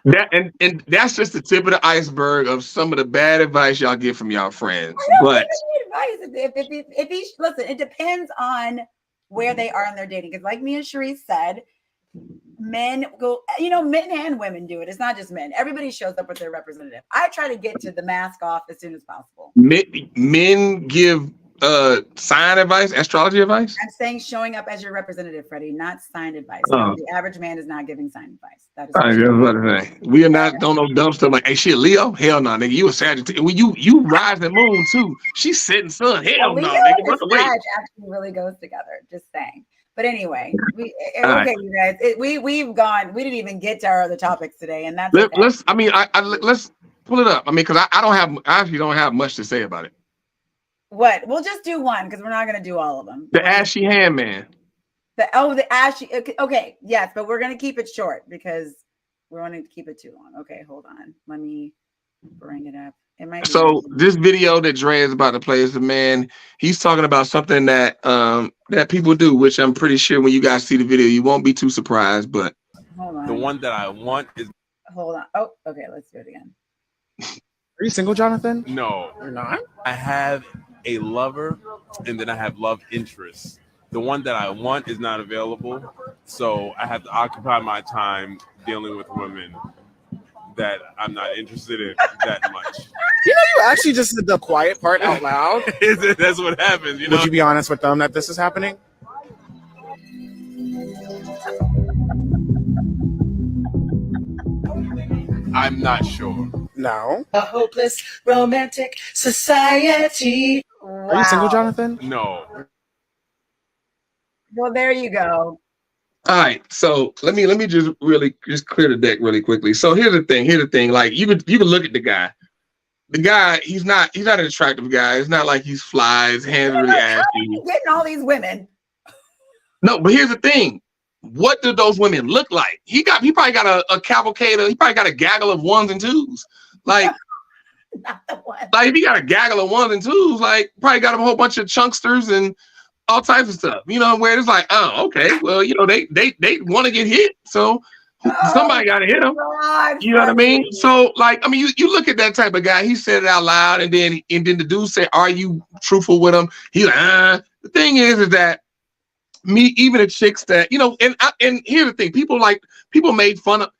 Speaker 2: And that's just the tip of the iceberg of some of the bad advice y'all get from y'all friends.
Speaker 1: But if he listen, it depends on where they are in their dating. Because like me and Sharice said, men go, you know, men and women do it. It's not just men. Everybody shows up with their representative. I try to get to the mask off as soon as possible.
Speaker 2: Men give sign advice, astrology advice?
Speaker 1: I'm saying showing up as your representative, Freddie, not signed advice. No, the average man is not giving signed advice. That is
Speaker 2: we are not don't know dumb stuff like, hey, she a Leo? Hell no, nigga. You a Sagittarius. When you rise the moon too. She's setting sun. Hell no, nigga. Run away.
Speaker 1: Actually really goes together. Just saying. But anyway, okay, you guys, we've gone. We didn't even get to our other topics today, and that's
Speaker 2: let's. I mean, let's pull it up. I mean, because I actually don't have much to say about it.
Speaker 1: What? We'll just do one because we're not going to do all of them.
Speaker 2: The ashy hand man.
Speaker 1: The ashy. Okay, yes, but we're going to keep it short because we want to keep it too long. Okay, hold on. Let me bring it up. It might be
Speaker 2: so this video that Dre is about to play is the man. He's talking about something that that people do, which I'm pretty sure when you guys see the video, you won't be too surprised. But
Speaker 1: hold on.
Speaker 6: The one that I want is.
Speaker 1: Hold on. Oh, okay. Let's do it again.
Speaker 3: Are you single, Jonathan?
Speaker 6: No,
Speaker 3: You're not.
Speaker 6: I have a lover, and then I have love interests. The one that I want is not available, so I have to occupy my time dealing with women that I'm not interested in that much.
Speaker 3: You know, you actually just said the quiet part out loud.
Speaker 6: That's what happens, you know?
Speaker 3: Would you be honest with them that this is happening?
Speaker 6: I'm not sure.
Speaker 3: No.
Speaker 7: A hopeless romantic society.
Speaker 1: Wow.
Speaker 3: Are you single, Jonathan?
Speaker 6: No.
Speaker 1: Well, there you go.
Speaker 2: all right, so let me just clear the deck really quickly. So here's the thing. Like you can look at the guy. The guy, he's not an attractive guy. It's not like he's fly, his hands really ashy.
Speaker 1: Getting all these women.
Speaker 2: No, but here's the thing. What do those women look like? He probably got a cavalcade. He probably got a gaggle of ones and twos. Like,
Speaker 1: Not the one.
Speaker 2: like if he got a gaggle of ones and twos, like probably got a whole bunch of chunksters and all types of stuff. You know, where it's like, oh, okay, well, you know, they want to get hit, so somebody got to hit them.
Speaker 1: God,
Speaker 2: You know what I mean? So, like, I mean, you look at that type of guy. He said it out loud, and then the dude said, "Are you truthful with him?" He's like, The thing is that even the chicks that, you know, and here's the thing: people made fun of.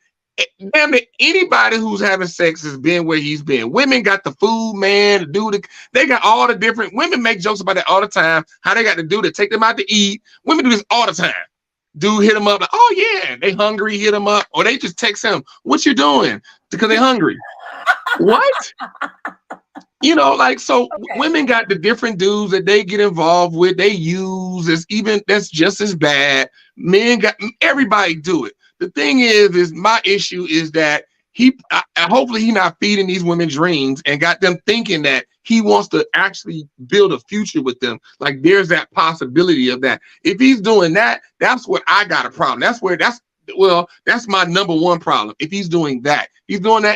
Speaker 2: damn it, anybody who's having sex has been where he's been. Women got the food, man, the dude, they got all the different, women make jokes about that all the time, how they got the dude to take them out to eat. Women do this all the time. Dude hit them up like, oh yeah, they hungry, hit them up, or they just text him, what you doing? Because they hungry. What? You know, like, so women got the different dudes that they get involved with, they use, that's just as bad. Men got, everybody do it. The thing is my issue is that hopefully he not feeding these women dreams and got them thinking that he wants to actually build a future with them. Like there's that possibility of that. If he's doing that, that's where I got a problem. That's my number one problem. If he's doing that,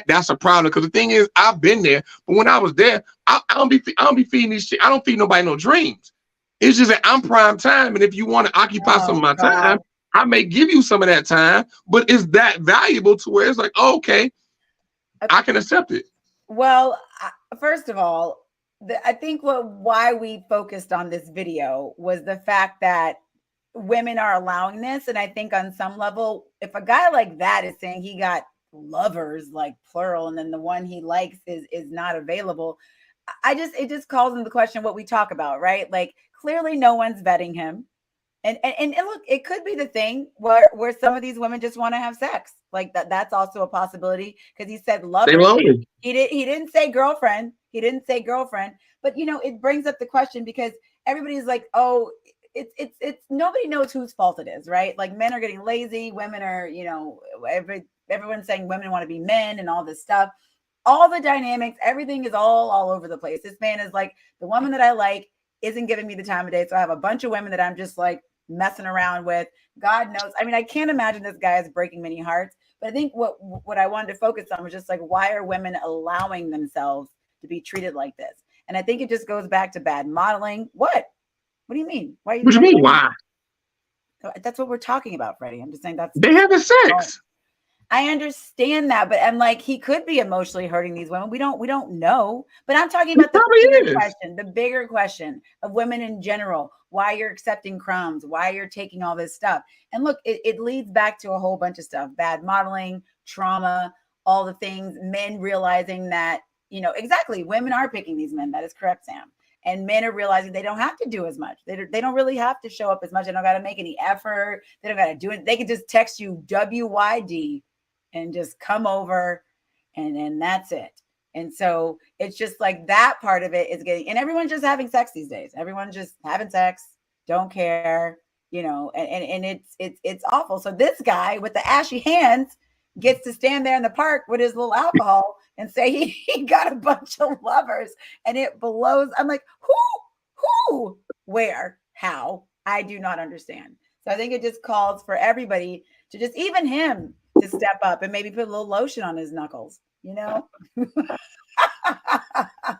Speaker 2: that's a problem. Because the thing is, I've been there, but when I was there, I don't be feeding these shit. I don't feed nobody no dreams. It's just that I'm prime time, and if you want to occupy some of my time, I may give you some of that time, but it's that valuable to where it's like, oh, okay, I can accept it.
Speaker 1: Well, first of all, I think why we focused on this video was the fact that women are allowing this. And I think on some level, if a guy like that is saying he got lovers, like plural, and then the one he likes is not available, it just calls into question what we talk about, right? Like clearly no one's vetting him. And look, it could be the thing where some of these women just want to have sex. Like that's also a possibility, because he said lover. He didn't say girlfriend. He didn't say girlfriend. But you know, it brings up the question because everybody's like, oh, it's nobody knows whose fault it is, right? Like men are getting lazy, women are, you know, everyone's saying women want to be men and all this stuff. All the dynamics, everything is all over the place. This man is like, the woman that I like isn't giving me the time of day. So I have a bunch of women that I'm just like messing around with. God knows. I mean, I can't imagine this guy is breaking many hearts. But I think what I wanted to focus on was just like, why are women allowing themselves to be treated like this? And I think it just goes back to bad modeling. What do you mean?
Speaker 2: What do you mean? Why?
Speaker 1: That's what we're talking about, Freddie. I'm just saying
Speaker 2: they having sex.
Speaker 1: I understand that, but I'm like, he could be emotionally hurting these women. We don't know. But I'm talking about the bigger question of women in general, why you're accepting crumbs, why you're taking all this stuff. And look, it leads back to a whole bunch of stuff, bad modeling, trauma, all the things, men realizing that, you know, exactly, women are picking these men. That is correct, Sam. And men are realizing they don't have to do as much. They don't really have to show up as much. They don't got to make any effort. They don't got to do it. They can just text you WYD and just come over and that's it. And so it's just like that part of it is getting, and everyone's just having sex these days. Everyone's just having sex, don't care, you know, and it's awful. So this guy with the ashy hands gets to stand there in the park with his little alcohol and say he got a bunch of lovers, and it blows. I'm like, who, where, how? I do not understand. So I think it just calls for everybody to just, even him, to step up and maybe put a little lotion on his knuckles, you know?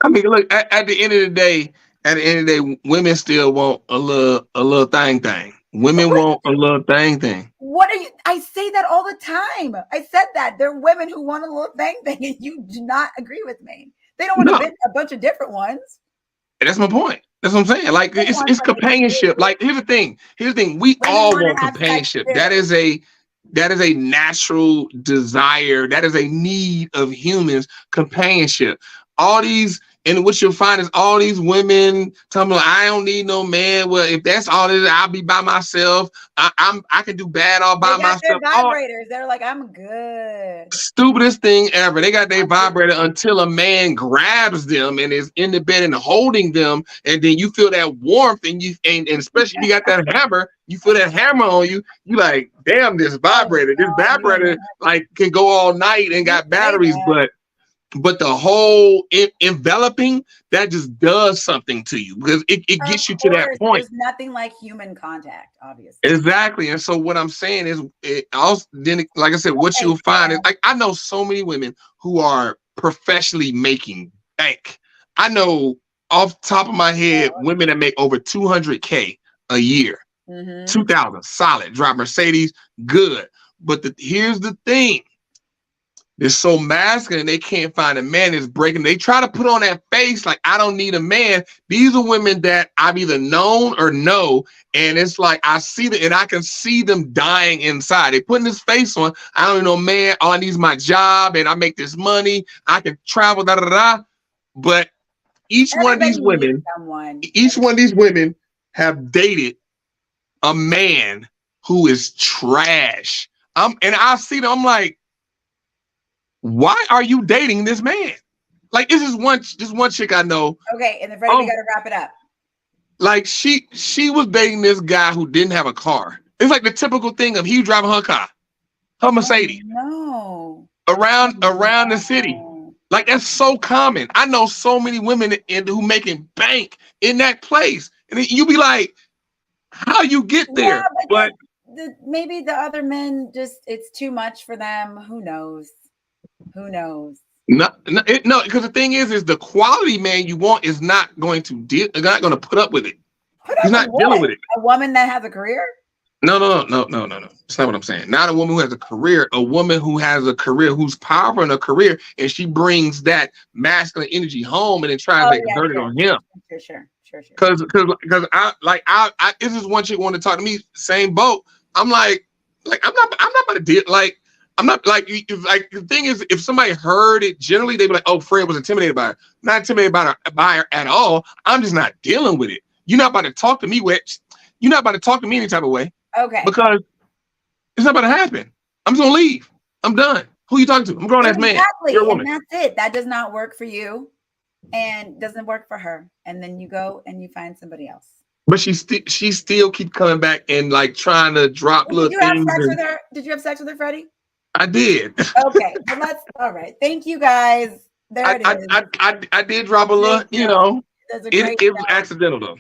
Speaker 2: I mean, look, at the end of the day, women still want a little thing. Women want a little thing.
Speaker 1: What are you? I say that all the time. I said that there are women who want a little thing, and you do not agree with me. They don't want to bend a bunch of different ones.
Speaker 2: And that's my point. That's what I'm saying. Like it's companionship. Like here's the thing. We all want companionship. That is a natural desire. That is a need of humans, companionship. All these, and what you'll find is all these women telling me, I don't need no man. Well, if that's all it is, I'll be by myself. I can do bad all by myself.
Speaker 1: Their vibrators. They're like, I'm good.
Speaker 2: Stupidest thing ever. They got their vibrator until a man grabs them and is in the bed and holding them, and then you feel that warmth, and especially if you got that hammer, you feel that hammer on you. You like, damn, this vibrator. This vibrator like can go all night and got batteries, but the whole enveloping, that just does something to you because it gets you to that point.
Speaker 1: There's nothing like human contact, obviously.
Speaker 2: Exactly. And so what I'm saying is, like I said, what you'll find is, like, I know so many women who are professionally making bank. I know off the top of my head, women that make over 200K a year, 2,000 solid, drive Mercedes, good. But here's the thing. they're so masculine, they can't find a man that's breaking. They try to put on that face like, I don't need a man. These are women that I've either known or know. And it's like, I see them and I can see them dying inside. They putting this face on. I don't know, man, all I need is my job and I make this money. I can travel, da, da, da. But each one of these women have dated a man who is trash. And I see them, I'm like, why are you dating this man? Like, this one chick I know.
Speaker 1: Okay, and then Freddie, we gotta wrap it up.
Speaker 2: Like she was dating this guy who didn't have a car. It's like the typical thing of he driving her car, her Mercedes, around the city. Like, that's so common. I know so many women who making bank in that place, and you be like, how you get there?
Speaker 1: Yeah, but maybe the other men it's too much for them. Who knows? No,
Speaker 2: because the thing is the quality man you want is not going to put up with it. He's not dealing with it.
Speaker 1: A woman that has a career?
Speaker 2: No. That's not what I'm saying. Not a woman who has a career. A woman who has a career, who's powerful in a career, and she brings that masculine energy home and then tries to exert it on him.
Speaker 1: Sure.
Speaker 2: Because I this is one chick wanted to talk to me, same boat. I'm like I'm not about to deal I'm not like the thing is, if somebody heard it, generally they'd be like, oh, Fred was intimidated by her. Not intimidated by her at all. I'm just not dealing with it. You're not about to talk to me any type of way.
Speaker 1: Okay.
Speaker 2: Because it's not about to happen. I'm just gonna leave. I'm done. Who you talking to? I'm a grown ass man. You're a woman.
Speaker 1: And that's it. That does not work for you and doesn't work for her. And then you go and you find somebody else.
Speaker 2: But she still keep coming back and like trying to drop little things.
Speaker 1: Did you have sex with her? Did you have sex with her, Freddie?
Speaker 2: I did.
Speaker 1: Okay. Well, all right. Thank you guys. There it is.
Speaker 2: I did drop a little, you know. It was accidental though.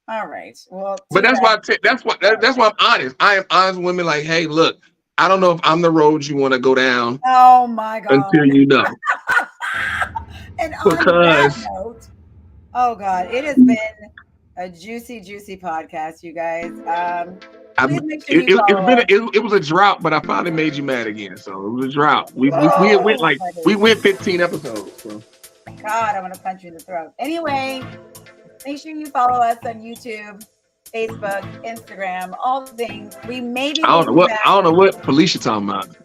Speaker 1: All right. Well,
Speaker 2: but that's why I'm honest. I am honest with women like, hey, look, I don't know if I'm the road you want to go down.
Speaker 1: Oh my God.
Speaker 2: Until you know.
Speaker 1: And on that note, oh God, it has been a juicy podcast, you guys.
Speaker 2: It was a drought, but I finally made you mad again. So it was a drought. We went 15 episodes. So.
Speaker 1: God, I want to punch you in the throat. Anyway, make sure you follow us on YouTube, Facebook, Instagram, all the things. We maybe
Speaker 2: I don't know what Felicia talking about.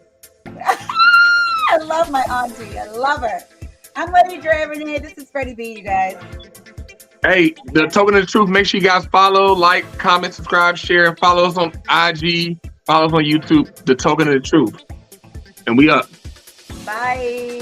Speaker 1: I love my auntie. I love her. I'm Lady Dre Renee. This is Freddie B, you guys.
Speaker 2: Hey, the Token of the Truth. Make sure you guys follow, like, comment, subscribe, share, and follow us on IG. Follow us on YouTube. The Token of the Truth. And we up.
Speaker 1: Bye.